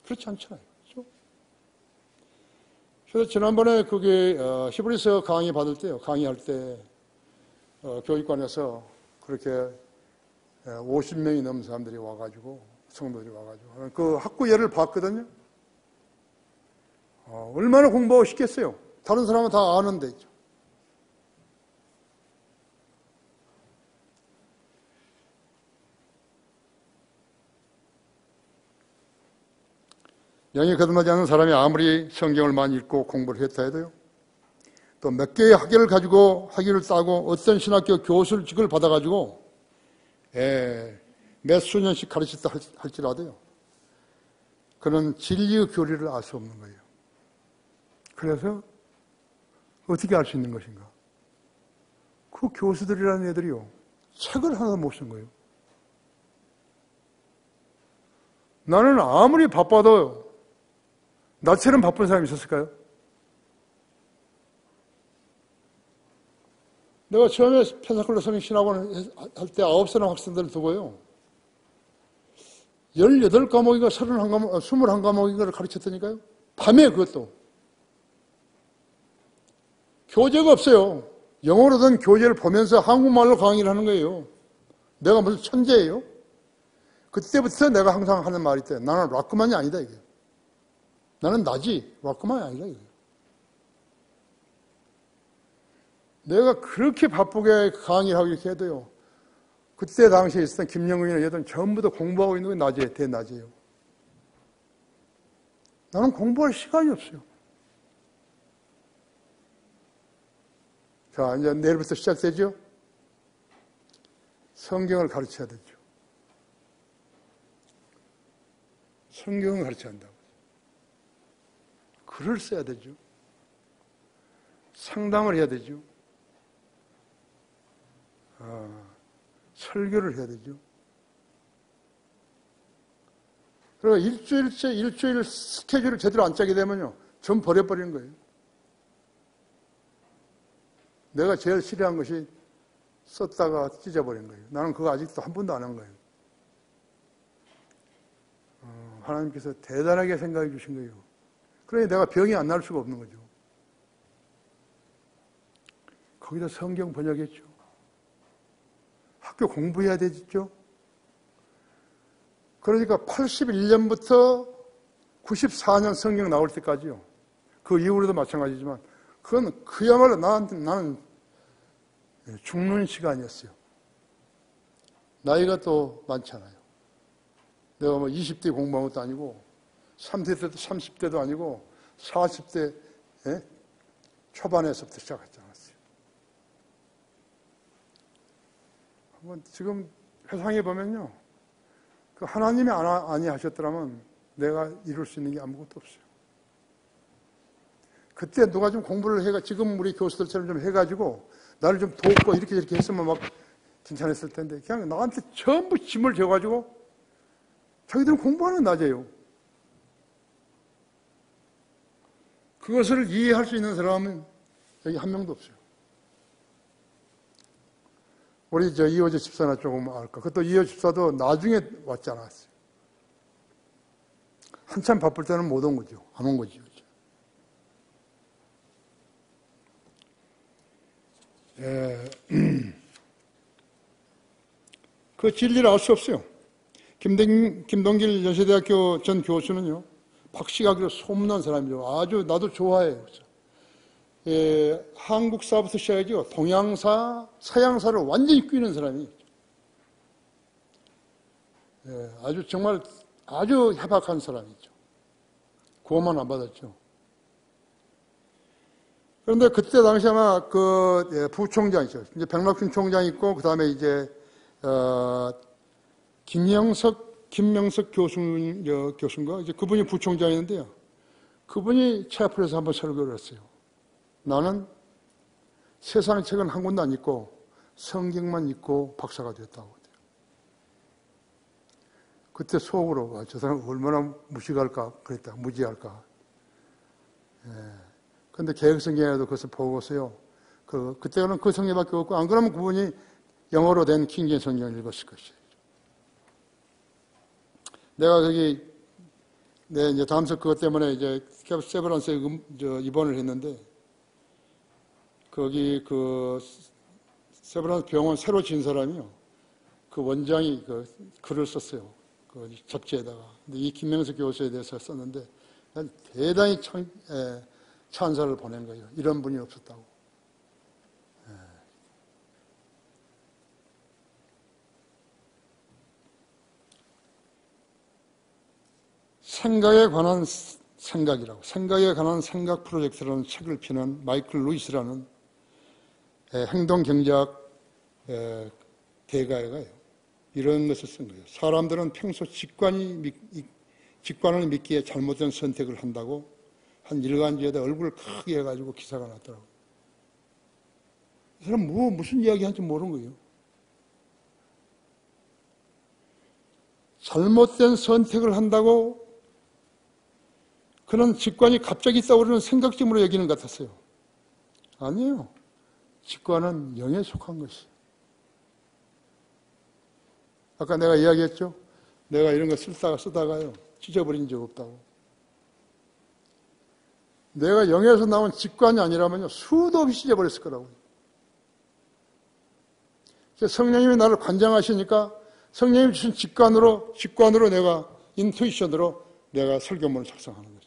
그렇지 않잖아요. 그렇죠? 그래서 지난번에 그게 히브리서 강의 받을 때요. 강의할 때 교육관에서 그렇게 50명이 넘는 사람들이 와가지고 성도들이 와가지고 그 학구 예를 봤거든요. 얼마나 공부하고 싶겠어요. 다른 사람은 다 아는데. 영이 거듭나지 않은 사람이 아무리 성경을 많이 읽고 공부를 했다 해도요. 또 몇 개의 학위를 가지고 학위를 따고 어떤 신학교 교수직을 받아가지고 몇 수년씩 가르쳤다 할지라도요. 그는 진리의 교리를 알 수 없는 거예요. 그래서 어떻게 알 수 있는 것인가? 그 교수들이라는 애들이요. 책을 하나도 못 쓴 거예요. 나는 아무리 바빠도 나처럼 바쁜 사람이 있었을까요? 내가 처음에 펜사클로 성인 신학원 할 때 9사람 학생들을 두고요. 18과목인가 21과목인가를 가르쳤다니까요. 밤에 그것도. 교재가 없어요. 영어로 된 교재를 보면서 한국말로 강의를 하는 거예요. 내가 무슨 천재예요? 그때부터 내가 항상 하는 말이 있대요. 나는 락그만이 아니다, 이게. 나는 나지, 락그만이 아니다, 이게. 내가 그렇게 바쁘게 강의를 하고 이렇게 해도요. 그때 당시에 있었던 김영근이나 얘들은 전부 다 공부하고 있는 게 낮에, 대낮이에요. 나는 공부할 시간이 없어요. 자, 이제 내일부터 시작되죠? 성경을 가르쳐야 되죠. 성경을 가르쳐야 한다고. 글을 써야 되죠. 상담을 해야 되죠. 설교를 해야 되죠. 그리고 일주일 스케줄을 제대로 안 짜게 되면요. 전 버려버리는 거예요. 내가 제일 싫어한 것이 썼다가 찢어버린 거예요. 나는 그거 아직도 한 번도 안 한 거예요. 하나님께서 대단하게 생각해 주신 거예요. 그러니 내가 병이 안 날 수가 없는 거죠. 거기다 성경 번역했죠. 학교 공부해야 되겠죠. 그러니까 81년부터 94년 성경 나올 때까지요. 그 이후로도 마찬가지지만 그건 그야말로 나는 죽는 시간이었어요. 나이가 또 많잖아요. 내가 뭐 20대 공부한 것도 아니고 30대도 아니고 40대 초반에서부터 시작했지 않았어요. 한번 지금 회상해 보면요. 그 하나님이 아니하셨더라면 내가 이룰 수 있는 게 아무것도 없어요. 그때 누가 좀 공부를 해가 지금 우리 교수들처럼 좀 해가지고 나를 좀 돕고 이렇게 저렇게 했으면 막 괜찮았을 텐데 그냥 나한테 전부 짐을 져가지고 자기들은 공부하는 낮이에요. 그것을 이해할 수 있는 사람은 여기 한 명도 없어요. 우리 이호재 집사나 조금 알까? 그것도 이호재 집사도 나중에 왔지 않았어요. 한참 바쁠 때는 못 온 거죠. 안 온 거죠. 그 진리를 알 수 없어요. 김동길 연세대학교 전 교수는요, 박식하기로 소문난 사람이죠. 아주 나도 좋아해요. 한국사부터 시작해서 동양사, 서양사를 완전히 꿰는 사람이 아주 정말 아주 해박한 사람이죠. 구원만 안 받았죠. 그런데 그때 당시 아마 부총장이죠. 이제 백락춘 총장 있고 그 다음에 이제 김명석 교수인가 이제 그분이 부총장이었는데요. 그분이 채플에서 한번 설교를 했어요. 나는 세상 책은 한 권도 안 읽고 성경만 읽고 박사가 됐다고. 그때 속으로 저 사람 얼마나 무식할까 그랬다. 무지할까. 그런데 개혁성경에도 그것을 보고서요. 그때는 그 성경밖에 없고 안 그러면 그분이 영어로 된 킹제임 성경을 읽었을 것이에요. 내가 이제 다음서 그것 때문에 이제 세브란스에 입원을 했는데 거기 세브란스 병원 새로 진 사람이요. 그 원장이 글을 썼어요. 그 잡지에다가. 근데 이 김명석 교수에 대해서 썼는데 난 대단히 찬사를 보낸 거예요. 이런 분이 없었다고. 생각에 관한 생각이라고, 생각에 관한 생각 프로젝트라는 책을 펴는 마이클 루이스라는 행동경제학 대가가요. 이런 것을 쓴 거예요. 사람들은 평소 직관을 믿기에 잘못된 선택을 한다고 한 일간지에다 얼굴을 크게 해가지고 기사가 났더라고요. 이 사람 무슨 이야기 하는지 모르는 거예요. 잘못된 선택을 한다고 그런 직관이 갑자기 떠오르는 생각점으로 여기는 것 같았어요. 아니에요. 직관은 영에 속한 것이에요. 아까 내가 이야기했죠? 내가 이런 거 쓰다가요. 찢어버린 적 없다고. 내가 영에서 나온 직관이 아니라면요. 수도 없이 찢어버렸을 거라고요. 성령님이 나를 관장하시니까 성령님이 주신 직관으로 내가 인투이션으로 내가 설교문을 작성하는 거죠.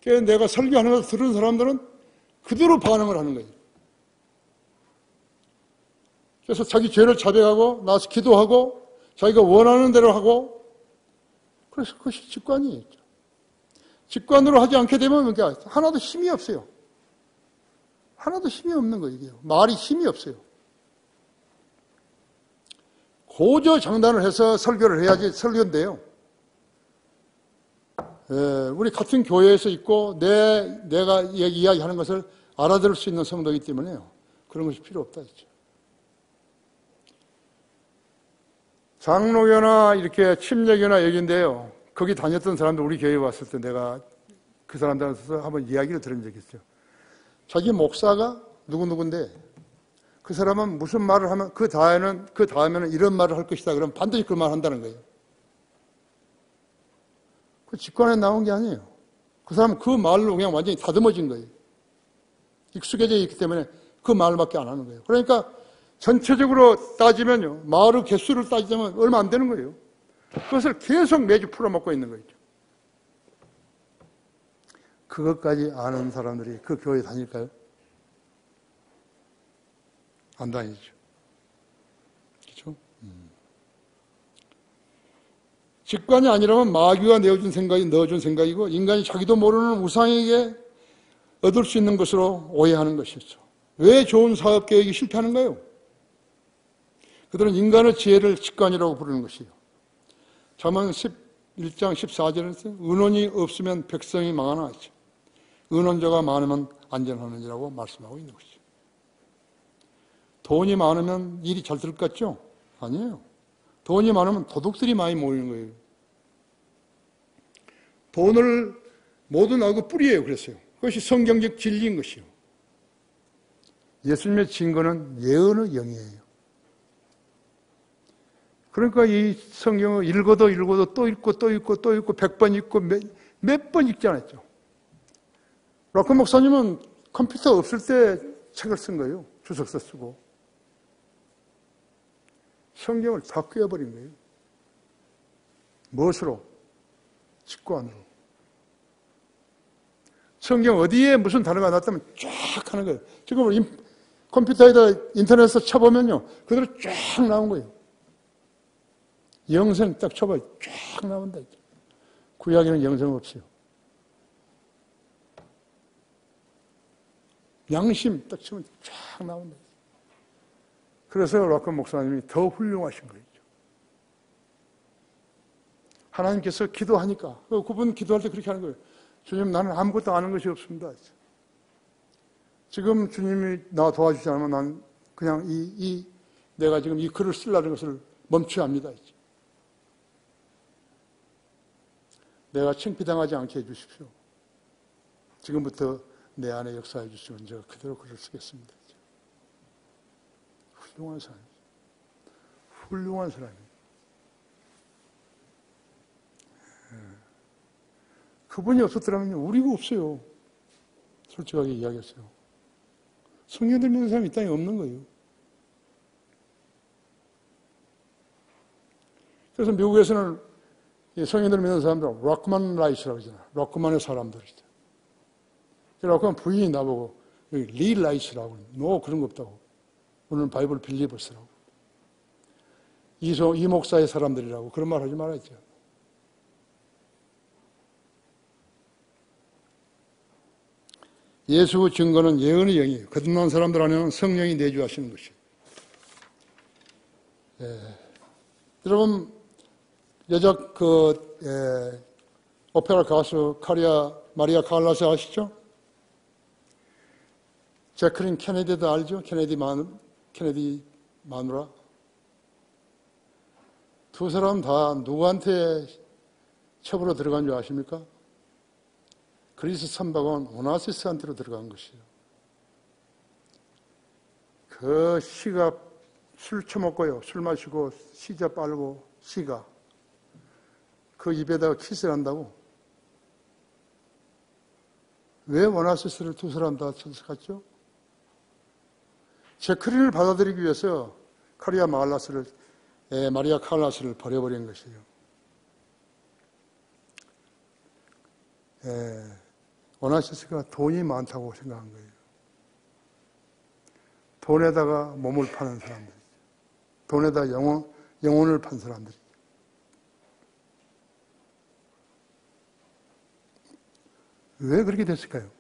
그래서 내가 설교하는 것을 들은 사람들은 그대로 반응을 하는 거예요. 그래서 자기 죄를 자백하고 나서 기도하고 자기가 원하는 대로 하고 그래서 그것이 직관이에요. 직관으로 하지 않게 되면 그러니까 하나도 힘이 없어요. 하나도 힘이 없는 거예요. 이게. 말이 힘이 없어요. 고저장단을 해서 설교를 해야지 설교인데요. 우리 같은 교회에서 있고 내가 이야기하는 것을 알아들을 수 있는 성도이기 때문에요. 그런 것이 필요 없다 했죠. 장로교나 이렇게 침례교나 얘기인데요. 거기 다녔던 사람들 우리 교회에 왔을 때 내가 그 사람들한테 한번 이야기를 들은 적이 있어요. 자기 목사가 누구인데 그 사람은 무슨 말을 하면 그 다음에는 이런 말을 할 것이다. 그러면 반드시 그 말 한다는 거예요. 그 직관에 나온 게 아니에요. 그 사람은 그 말로 그냥 완전히 다듬어진 거예요. 익숙해져 있기 때문에 그 말밖에 안 하는 거예요. 그러니까 전체적으로 따지면요. 말의 개수를 따지자면 얼마 안 되는 거예요. 그것을 계속 매주 풀어먹고 있는 거죠. 그것까지 아는 사람들이 그 교회에 다닐까요? 안 다니죠. 그렇죠? 직관이 아니라면 마귀가 넣어준 생각이고 인간이 자기도 모르는 우상에게 얻을 수 있는 것으로 오해하는 것이죠. 왜 좋은 사업 계획이 실패하는가요? 그들은 인간의 지혜를 직관이라고 부르는 것이에요. 잠언 11장 14절에서 의논이 없으면 백성이 망하나 했죠. 의논자가 많으면 안전하느니라고 말씀하고 있는 것이죠. 돈이 많으면 일이 잘 될 것 같죠? 아니에요. 돈이 많으면 도둑들이 많이 모이는 거예요. 돈을 모든 악의 뿌리예요. 그랬어요. 그것이 성경적 진리인 것이요. 예수님의 증거는 예언의 영이에요. 그러니까 이 성경을 읽어도 또 읽고 또 읽고 또 읽고 100번 읽고 몇 번 읽지 않았죠. 락커 목사님은 컴퓨터 없을 때 책을 쓴 거예요. 주석서 쓰고. 성경을 다 꿰어버린 거예요. 무엇으로? 직관으로. 성경 어디에 무슨 단어가 나왔다면 쫙 하는 거예요. 지금 컴퓨터에다 인터넷에서 쳐보면요. 그대로 쫙 나온 거예요. 영생 딱 쳐봐요. 쫙 나온다. 구약에는 영생 없어요. 양심 딱 치면 쫙 나온다. 그래서 락커 목사님이 더 훌륭하신 거죠. 하나님께서 기도하니까, 그분 기도할 때 그렇게 하는 거예요. 주님, 나는 아무것도 아는 것이 없습니다. 지금 주님이 나 도와주지 않으면 난 그냥 내가 지금 이 글을 쓰려는 것을 멈춰야 합니다. 내가 창피당하지 않게 해주십시오. 지금부터 내 안에 역사해 주시면 제가 그대로 글을 쓰겠습니다. 훌륭한 사람이죠. 훌륭한 사람이에요. 그분이 없었더라면 우리가 없어요. 솔직하게 이야기했어요. 성령들 믿는 사람이 이 땅에 없는 거예요. 그래서 미국에서는 성령들 믿는 사람들 락만 라이츠라고 하잖아요. 락만의 사람들이죠. 락만 부인이 나보고 리 라이츠라고 너 그런 거 없다고. 오늘 바이블 빌리버스라고. 이 목사의 사람들이라고 그런 말 하지 말았죠. 예수 증거는 예언의 영이에요. 거듭난 사람들 안에는 성령이 내주하시는 것이에요. 여러분, 여자 오페라 가수 마리아 칼라스 아시죠? 제클린 케네디도 알죠? 케네디 마누라. 두 사람 다 누구한테 첩으로 들어간 줄 아십니까? 그리스 선박은 오나시스한테로 들어간 것이에요. 그 시가 술 처먹고요. 술 마시고 시자 빨고 시가 그 입에다가 키스를 한다고. 왜 오나시스를 두 사람 다 찾아갔죠? 제크린을 받아들이기 위해서 마리아 칼라스를 버려버린 것이에요. 오나시스가 돈이 많다고 생각한 거예요. 돈에다가 몸을 파는 사람들, 돈에다 영혼을 판 사람들이. 왜 그렇게 됐을까요?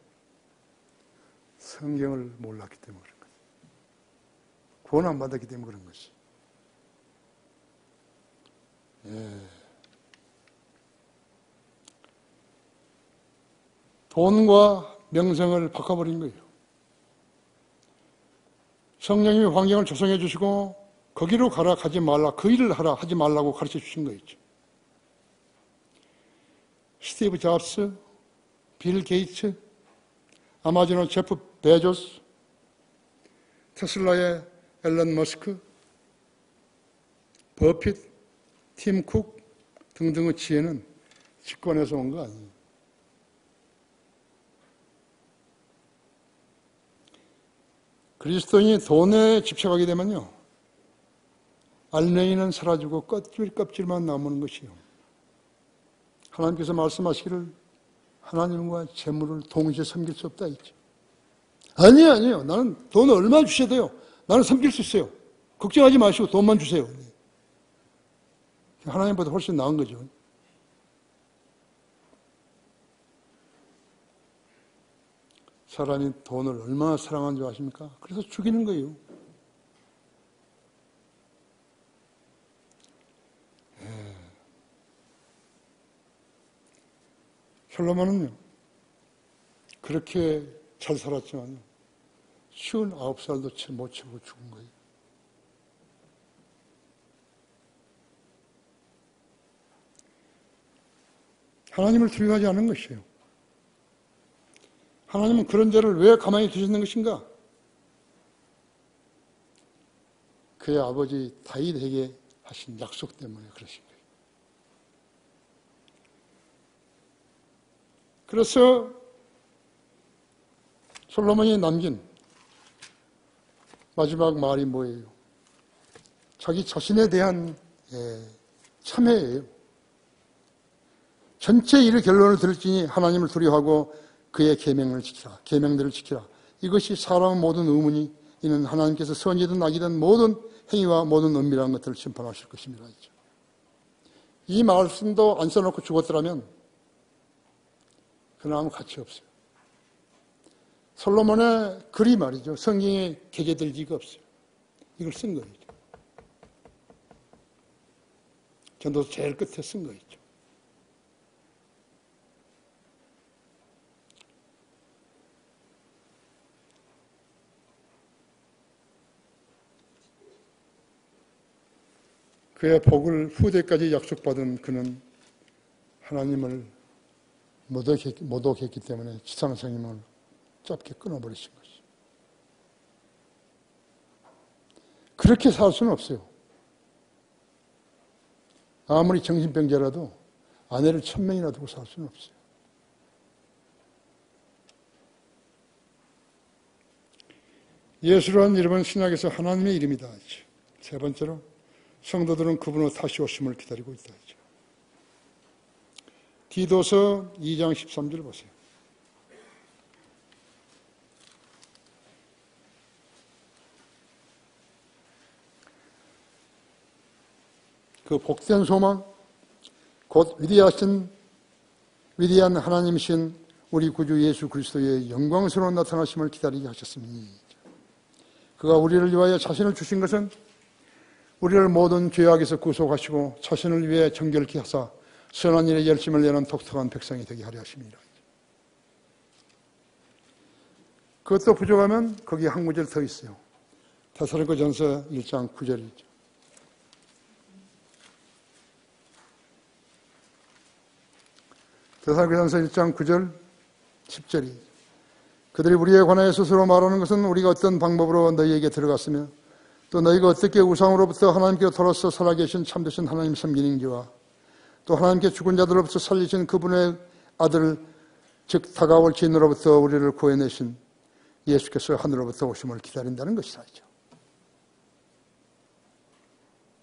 성경을 몰랐기 때문에 그런 거죠. 구원 안 받았기 때문에 그런 것이. 돈과 명성을 바꿔버린 거예요. 성령님이 환경을 조성해 주시고 거기로 가라 가지 말라, 그 일을 하라 하지 말라고 가르쳐 주신 거였죠. 스티브 잡스, 빌 게이츠, 아마존의 제프 베조스, 테슬라의 앨런 머스크, 버핏, 팀 쿡 등등의 지혜는 직권에서 온 거 아니에요. 그리스도인이 돈에 집착하게 되면요, 알맹이는 사라지고 껍질만 남는 것이요. 하나님께서 말씀하시기를 하나님과 재물을 동시에 섬길 수 없다 했죠. 아니에요. 나는 돈을 얼마 주셔야 돼요. 나는 섬길 수 있어요. 걱정하지 마시고 돈만 주세요. 하나님보다 훨씬 나은 거죠. 사람이 돈을 얼마나 사랑하는 줄 아십니까? 그래서 죽이는 거예요. 솔로몬은요, 그렇게 잘 살았지만 59살도 못 채우고 죽은 거예요. 하나님을 두려워하지 않는 것이에요. 하나님은 그런 자를 왜 가만히 두셨는 것인가? 그의 아버지 다윗에게 하신 약속 때문에 그러신 거예요. 그래서 솔로몬이 남긴 마지막 말이 뭐예요? 자기 자신에 대한 참회예요. 전체 일의 결론을 들을지니 하나님을 두려워하고 그의 계명을 지키라. 계명들을 지키라. 이것이 사람의 모든 의문이 이는 하나님께서 선이든 악이든 모든 행위와 모든 은밀한 것들을 심판하실 것입니다. 이 말씀도 안 써놓고 죽었더라면 그는 아무 가치 없어요. 솔로몬의 글이 말이죠. 성경에 개개될 리가 없어요. 이걸 쓴 거예요. 전도서 제일 끝에 쓴 거였죠. 그의 복을 후대까지 약속받은 그는 하나님을 모독했기 때문에 지상생명을 짧게 끊어버리신 것이죠. 그렇게 살 수는 없어요. 아무리 정신병자라도 아내를 1000명이나 두고 살 수는 없어요. 예수라는 이름은 신약에서 하나님의 이름이다. 세 번째로 성도들은 그분의 다시 오심을 기다리고 있다. 디도서 2장 13절 보세요. 그 복된 소망, 곧 위대한 하나님이신 우리 구주 예수 그리스도의 영광스러운 나타나심을 기다리게 하셨으니 그가 우리를 위하여 자신을 주신 것은 우리를 모든 죄악에서 구속하시고 자신을 위해 정결케 하사 선한 일에 열심을 내는 독특한 백성이 되게 하려 하십니다. 그것도 부족하면 거기 한 구절 더 있어요. 데살로니가전서 1장 9절이죠. 데살로니가전서 1장 9절 10절이 그들이 우리에 관하여 스스로 말하는 것은 우리가 어떤 방법으로 너희에게 들어갔으며 또 너희가 어떻게 우상으로부터 하나님께 돌아서 살아계신 참되신 하나님 섬기는지와 또 하나님께 죽은 자들로부터 살리신 그분의 아들 즉 다가올 진으로부터 우리를 구해내신 예수께서 하늘로부터 오심을 기다린다는 것이다.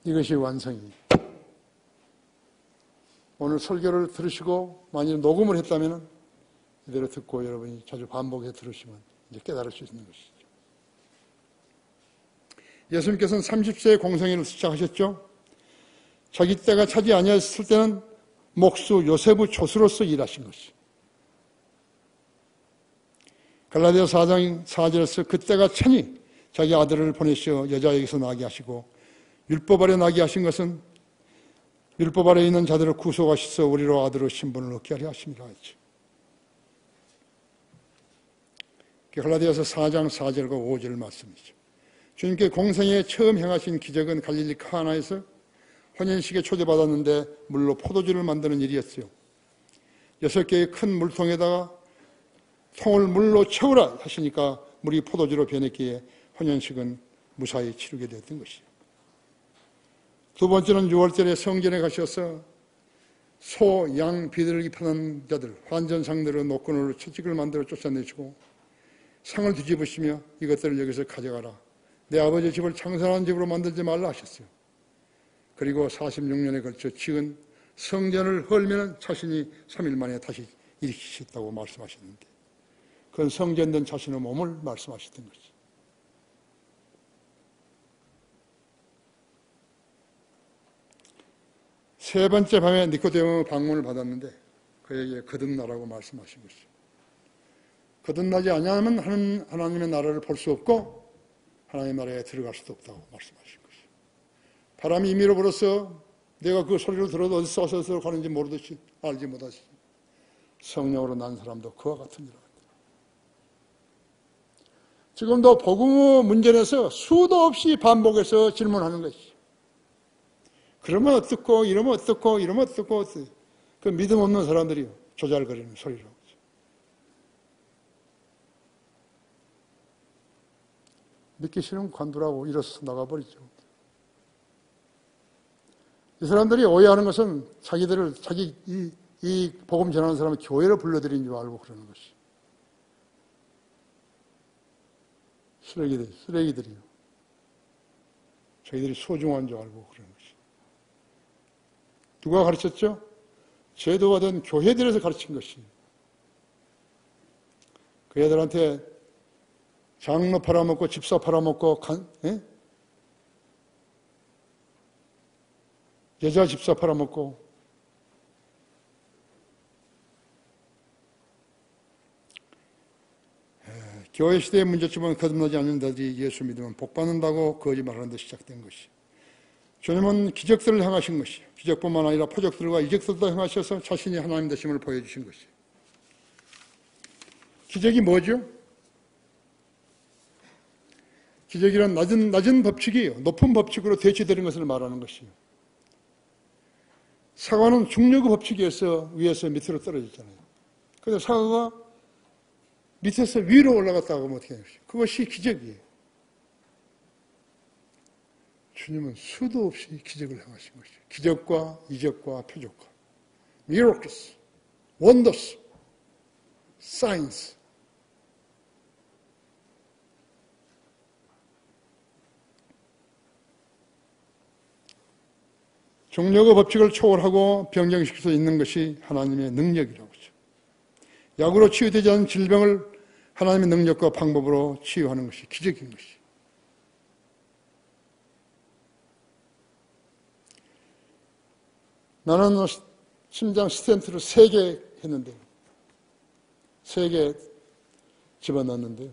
이것이 완성입니다. 오늘 설교를 들으시고 만일 녹음을 했다면 이대로 듣고 여러분이 자주 반복해 들으시면 이제 깨달을 수 있는 것이죠. 예수님께서는 30세에 공생애를 시작하셨죠. 자기 때가 차지 아니었을 때는 목수 요세프 조수로서 일하신 것이죠. 갈라디아서 4장 4절에서 그때가 차니 자기 아들을 보내시어 여자에게서 나게 하시고 율법 아래 나게 하신 것은 율법 아래 있는 자들을 구속하셔서 우리로 아들의 신분을 얻게 하려 하심이라 했죠. 갈라디아서 4장 4절과 5절 말씀이죠. 주님께 공생에 처음 행하신 기적은 갈릴리 카나에서 혼인식에 초대받았는데 물로 포도주를 만드는 일이었어요. 6개의 큰 물통에다가 통을 물로 채우라 하시니까 물이 포도주로 변했기에 혼인식은 무사히 치르게 되었던 것이죠. 두 번째는 6월절에 성전에 가셔서 소, 양, 비둘기 파는 자들, 환전상들을 노끈으로 채찍을 만들어 쫓아내시고 상을 뒤집으시며 이것들을 여기서 가져가라. 내 아버지 집을 창설한 집으로 만들지 말라 하셨어요. 그리고 46년에 걸쳐 지은 성전을 헐면 자신이 3일 만에 다시 일으키셨다고 말씀하셨는데 그건 성전된 자신의 몸을 말씀하셨던 거죠. 세 번째 밤에 니코데모 방문을 받았는데 그에게 거듭나라고 말씀하신 것이죠. 거듭나지 아니하면 하나님의 나라를 볼 수 없고 하나님의 나라에 들어갈 수도 없다고 말씀하신 것이죠. 바람이 임의로 불어서 내가 그 소리를 들어도 어디서 어디서 가는지 모르듯이 알지 못하시 성령으로 난 사람도 그와 같은 일 같다. 지금도 복음의 문전에서 수도 없이 반복해서 질문하는 것이죠. 그러면 어떻고 이러면 어떻고 이러면 어떻고 그 믿음 없는 사람들이 조잘거리는 소리로 믿기 싫으면 관두라고 일어서서 나가버리죠. 이 사람들이 오해하는 것은 자기들을, 이 복음 전하는 사람을 교회로 불러들인 줄 알고 그러는 것이. 쓰레기들이요. 자기들이 소중한 줄 알고 그러는 것이. 누가 가르쳤죠? 제도가 된 교회들에서 가르친 것이. 그 애들한테 장로 팔아먹고 집사 팔아먹고 여자 집사 팔아먹고 교회 시대의 문제점은 거듭나지 않는 자들이 예수 믿으면 복받는다고 거짓말하는 데 시작된 것이. 주님은 기적들을 행하신 것이. 기적뿐만 아니라 표적들과 이적들도 행하셔서 자신이 하나님 되심을 보여주신 것이. 기적이 뭐죠? 기적이란 낮은 법칙이에요. 높은 법칙으로 대치되는 것을 말하는 것이에요. 사과는 중력의 법칙에서 위에서 밑으로 떨어졌잖아요. 그래서 사과가 밑에서 위로 올라갔다고 하면 어떻게 해요? 그것이 기적이에요. 주님은 수도 없이 기적을 행하신 것이에요. 기적과 이적과 표적과 miracles, wonders, signs. 중력의 법칙을 초월하고 변경시킬 수 있는 것이 하나님의 능력이라고 하죠. 약으로 치유되지 않은 질병을 하나님의 능력과 방법으로 치유하는 것이 기적인 것이. 나는 심장 스텐트를 3개 했는데요. 3개 집어넣었는데요.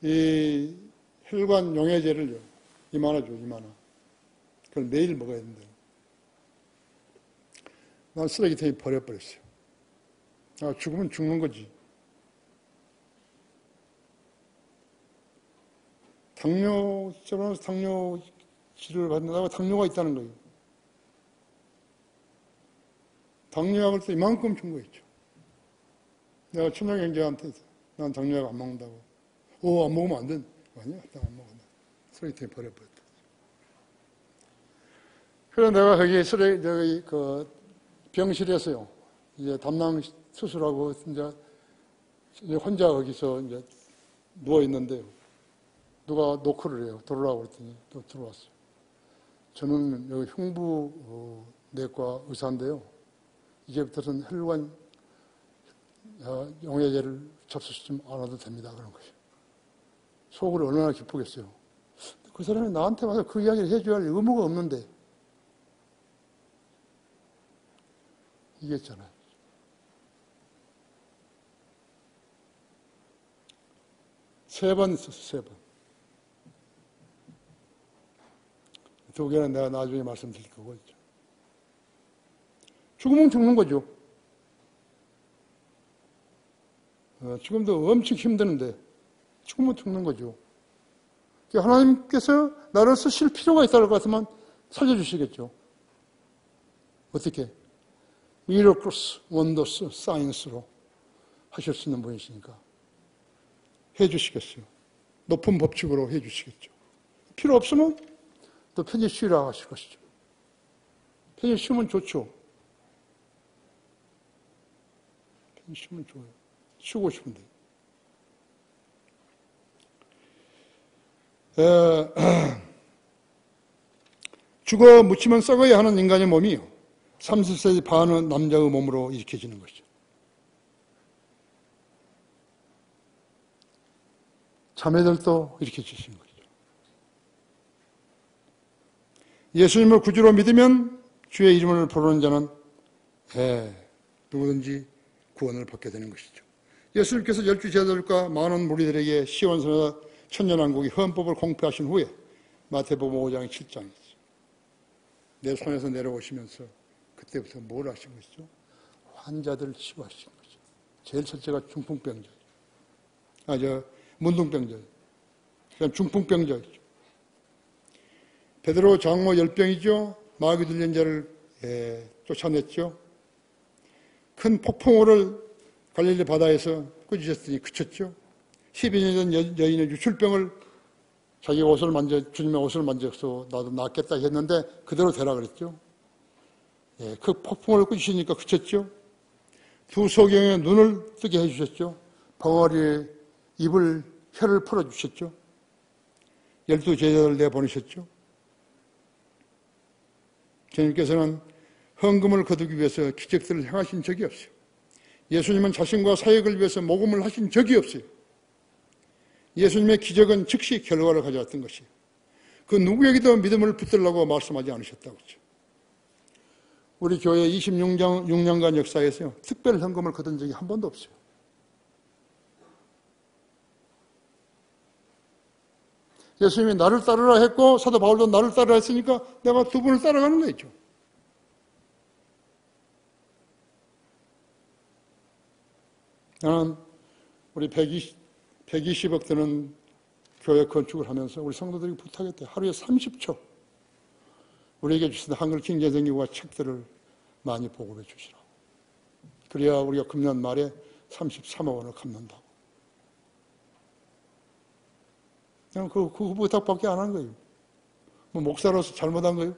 이 혈관 용해제를요, 이만하죠, 이만하. 그걸 매일 먹어야 된대요. 난 쓰레기통에 버려버렸어요. 아, 죽으면 죽는 거지. 당뇨처럼 당뇨 치료를 받는다고 당뇨가 있다는 거예요. 당뇨약을 또 이만큼 준 거 있죠. 내가 친정 형제한테 난 당뇨약 안 먹는다고. 안 먹으면 안 된. 아니야, 안 먹었나. 쓰레기통에 버려버렸다. 그래서 내가 거기 병실에서요. 이제 담낭 수술하고 이제 혼자 거기서 이제 누워 있는데요. 누가 노크를 해요. 들어오라고 그랬더니 또 들어왔어요. 저는 여기 흉부내과 의사인데요. 이제부터는 혈관 용해제를 접수시키지 않아도 됩니다. 그런 것이요. 속으로 얼마나 기쁘겠어요. 그 사람이 나한테 와서 그 이야기를 해줘야 할 의무가 없는데 이겼잖아요. 세 번 있었어요. 3번. 2개는 내가 나중에 말씀드릴 거고 있죠. 죽으면 죽는 거죠. 지금도 엄청 힘드는데 죽으면 죽는 거죠. 하나님께서 나를 쓰실 필요가 있다고 같으면 살려주시겠죠. 어떻게? miracles, wonders, signs로 하실 수 있는 분이시니까 해주시겠어요. 높은 법칙으로 해주시겠죠. 필요 없으면 또 편히 쉬라 하실 것이죠. 편히 쉬면 좋죠. 편히 쉬면 좋아요. 쉬고 싶은데. 죽어 묻히면 썩어야 하는 인간의 몸이요. 30세 반은 남자의 몸으로 일으켜지는 것이죠. 자매들도 일으켜주신 거죠. 예수님을 구주로 믿으면 주의 이름을 부르는 자는 누구든지 구원을 받게 되는 것이죠. 예수님께서 12제자들과 많은 무리들에게 시온산에서 천년왕국의 헌법을 공표하신 후에 마태복음 5장 7장이죠. 내 손에서 내려오시면서 그때부터 뭘 하신 것이죠? 환자들을 치유하신 거죠. 제일 첫째가 중풍병자. 문둥병자. 그다음 중풍병자이죠. 베드로 장모 10병이죠. 마귀 들린 자를 쫓아냈죠. 큰 폭풍우를 갈릴리 바다에서 꾸짖었더니 그쳤죠. 12년 전 여인의 유출병을 자기 주님의 옷을 만져서 나도 낫겠다 했는데 그대로 되라 그랬죠. 예, 그 폭풍을 꾸시니까 그쳤죠. 두 소경의 눈을 뜨게 해주셨죠. 벙어리에 혀를 풀어주셨죠. 12제자를 내보내셨죠. 주님께서는 헌금을 거두기 위해서 기적들을 행하신 적이 없어요. 예수님은 자신과 사역을 위해서 모금을 하신 적이 없어요. 예수님의 기적은 즉시 결과를 가져왔던 것이에요. 그 누구에게도 믿음을 붙들라고 말씀하지 않으셨다고 했죠. 우리 교회 26년간 역사에서요, 특별 헌금을 거둔 적이 한 번도 없어요. 예수님이 나를 따르라 했고 사도 바울도 나를 따르라 했으니까 내가 두 분을 따라가는 거죠. 나는 우리 120억 드는 교회 건축을 하면서 우리 성도들이 부탁했대요. 하루에 30초 우리에게 주신 한글 킹제정기와 책들을 많이 보급해 주시라고. 그래야 우리가 금년 말에 33억 원을 갚는다고. 그냥 그 부탁밖에 안 한 거예요. 뭐 목사로서 잘못한 거예요?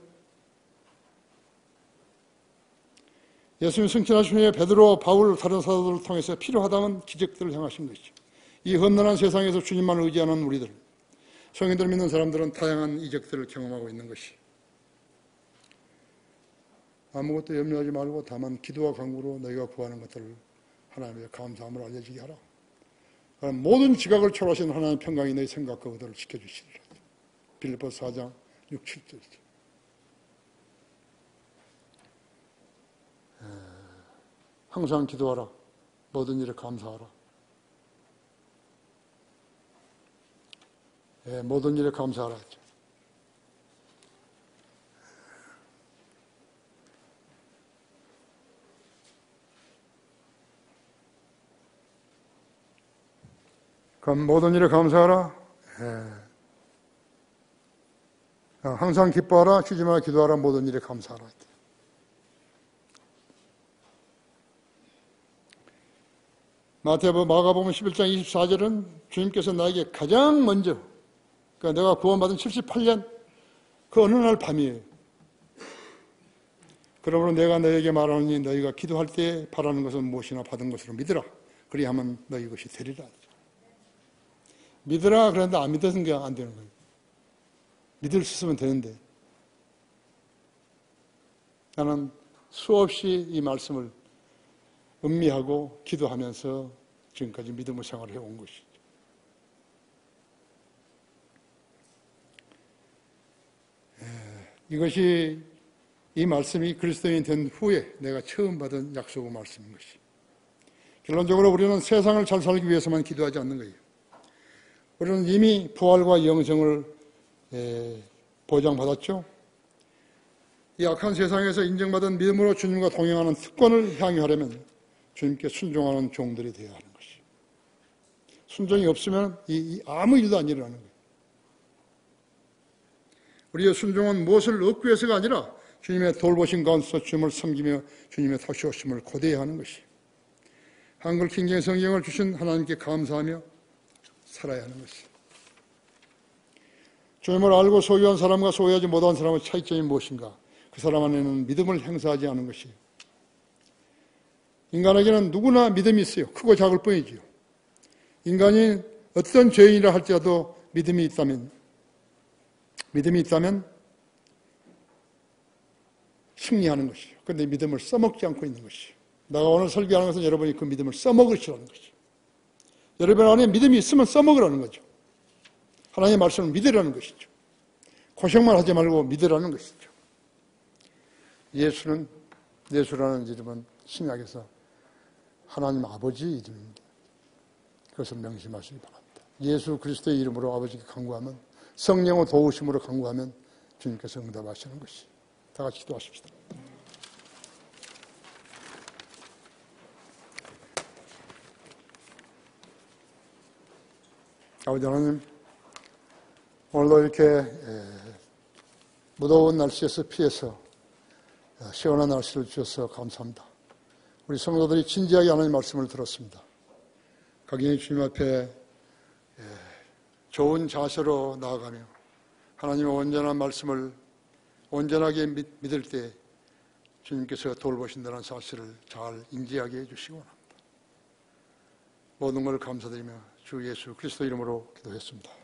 예수님 승천하신 후에 베드로, 바울, 다른 사도들을 통해서 필요하다면 기적들을 행하신 것이죠. 이 험난한 세상에서 주님만을 의지하는 우리들, 성인들 믿는 사람들은 다양한 이적들을 경험하고 있는 것이. 아무것도 염려하지 말고 다만 기도와 간구로 너희가 구하는 것들을 하나님의 감사함을 알려지게 하라. 모든 지각을 초월하신 하나님의 평강이 너희 생각과 의도를 지켜주시리라. 빌립보서 4장 6, 7절이죠. 항상 기도하라. 모든 일에 감사하라. 모든 일에 감사하라 했죠. 그럼 모든 일에 감사하라. 항상 기뻐하라. 쉬지 말아 기도하라. 모든 일에 감사하라 했죠. 마가복음 11장 24절은 주님께서 나에게 가장 먼저, 그러니까 내가 구원받은 78년 그 어느 날 밤이에요. 그러므로 내가 너에게 말하노니 너희가 기도할 때 바라는 것은 무엇이나 받은 것으로 믿으라. 그리하면 너희 것이 되리라. 믿으라 그랬는데 안 믿어서는 게 안 되는 거예요. 믿을 수 있으면 되는데. 나는 수없이 이 말씀을 음미하고 기도하면서 지금까지 믿음의 생활을 해온 것이죠. 이것이 이 말씀이 그리스도인이 된 후에 내가 처음 받은 약속의 말씀인 것이. 결론적으로 우리는 세상을 잘 살기 위해서만 기도하지 않는 거예요. 우리는 이미 부활과 영생을 보장받았죠. 이 악한 세상에서 인정받은 믿음으로 주님과 동행하는 특권을 향유하려면 주님께 순종하는 종들이 되어야 하는 것이. 순종이 없으면 아무 일도 안 일어나는 거예요. 우리의 순종은 무엇을 얻기 위해서가 아니라 주님의 돌보신 가운데서 주님을 섬기며 주님의 다시 오심을 고대해야 하는 것이. 한글 킹제임 성경을 주신 하나님께 감사하며 살아야 하는 것이. 주님을 알고 소유한 사람과 소유하지 못한 사람의 차이점이 무엇인가? 그 사람 안에는 믿음을 행사하지 않은 것이에요. 인간에게는 누구나 믿음이 있어요. 크고 작을 뿐이지요. 인간이 어떤 죄인이라 할지라도 믿음이 있다면 승리하는 것이에요. 그런데 믿음을 써먹지 않고 있는 것이에요. 내가 오늘 설교하는 것은 여러분이 그 믿음을 써먹으시라는 것이에요. 여러분 안에 믿음이 있으면 써먹으라는 거죠. 하나님의 말씀을 믿으라는 것이죠. 고생만 하지 말고 믿으라는 것이죠. 예수라는 이름은 신약에서 하나님 아버지 이름입니다. 그것을 명심하시기 바랍니다. 예수 그리스도의 이름으로 아버지께 간구하면, 성령의 도우심으로 간구하면 주님께서 응답하시는 것이. 다 같이 기도하십시다. 아버지 하나님, 오늘도 이렇게 무더운 날씨에서 피해서 시원한 날씨를 주셔서 감사합니다. 우리 성도들이 진지하게 하나님 말씀을 들었습니다. 각인이 주님 앞에 좋은 자세로 나아가며 하나님의 온전한 말씀을 온전하게 믿을 때 주님께서 돌보신다는 사실을 잘 인지하게 해주시기 원합니다. 모든 걸 감사드리며 주 예수 그리스도 이름으로 기도했습니다.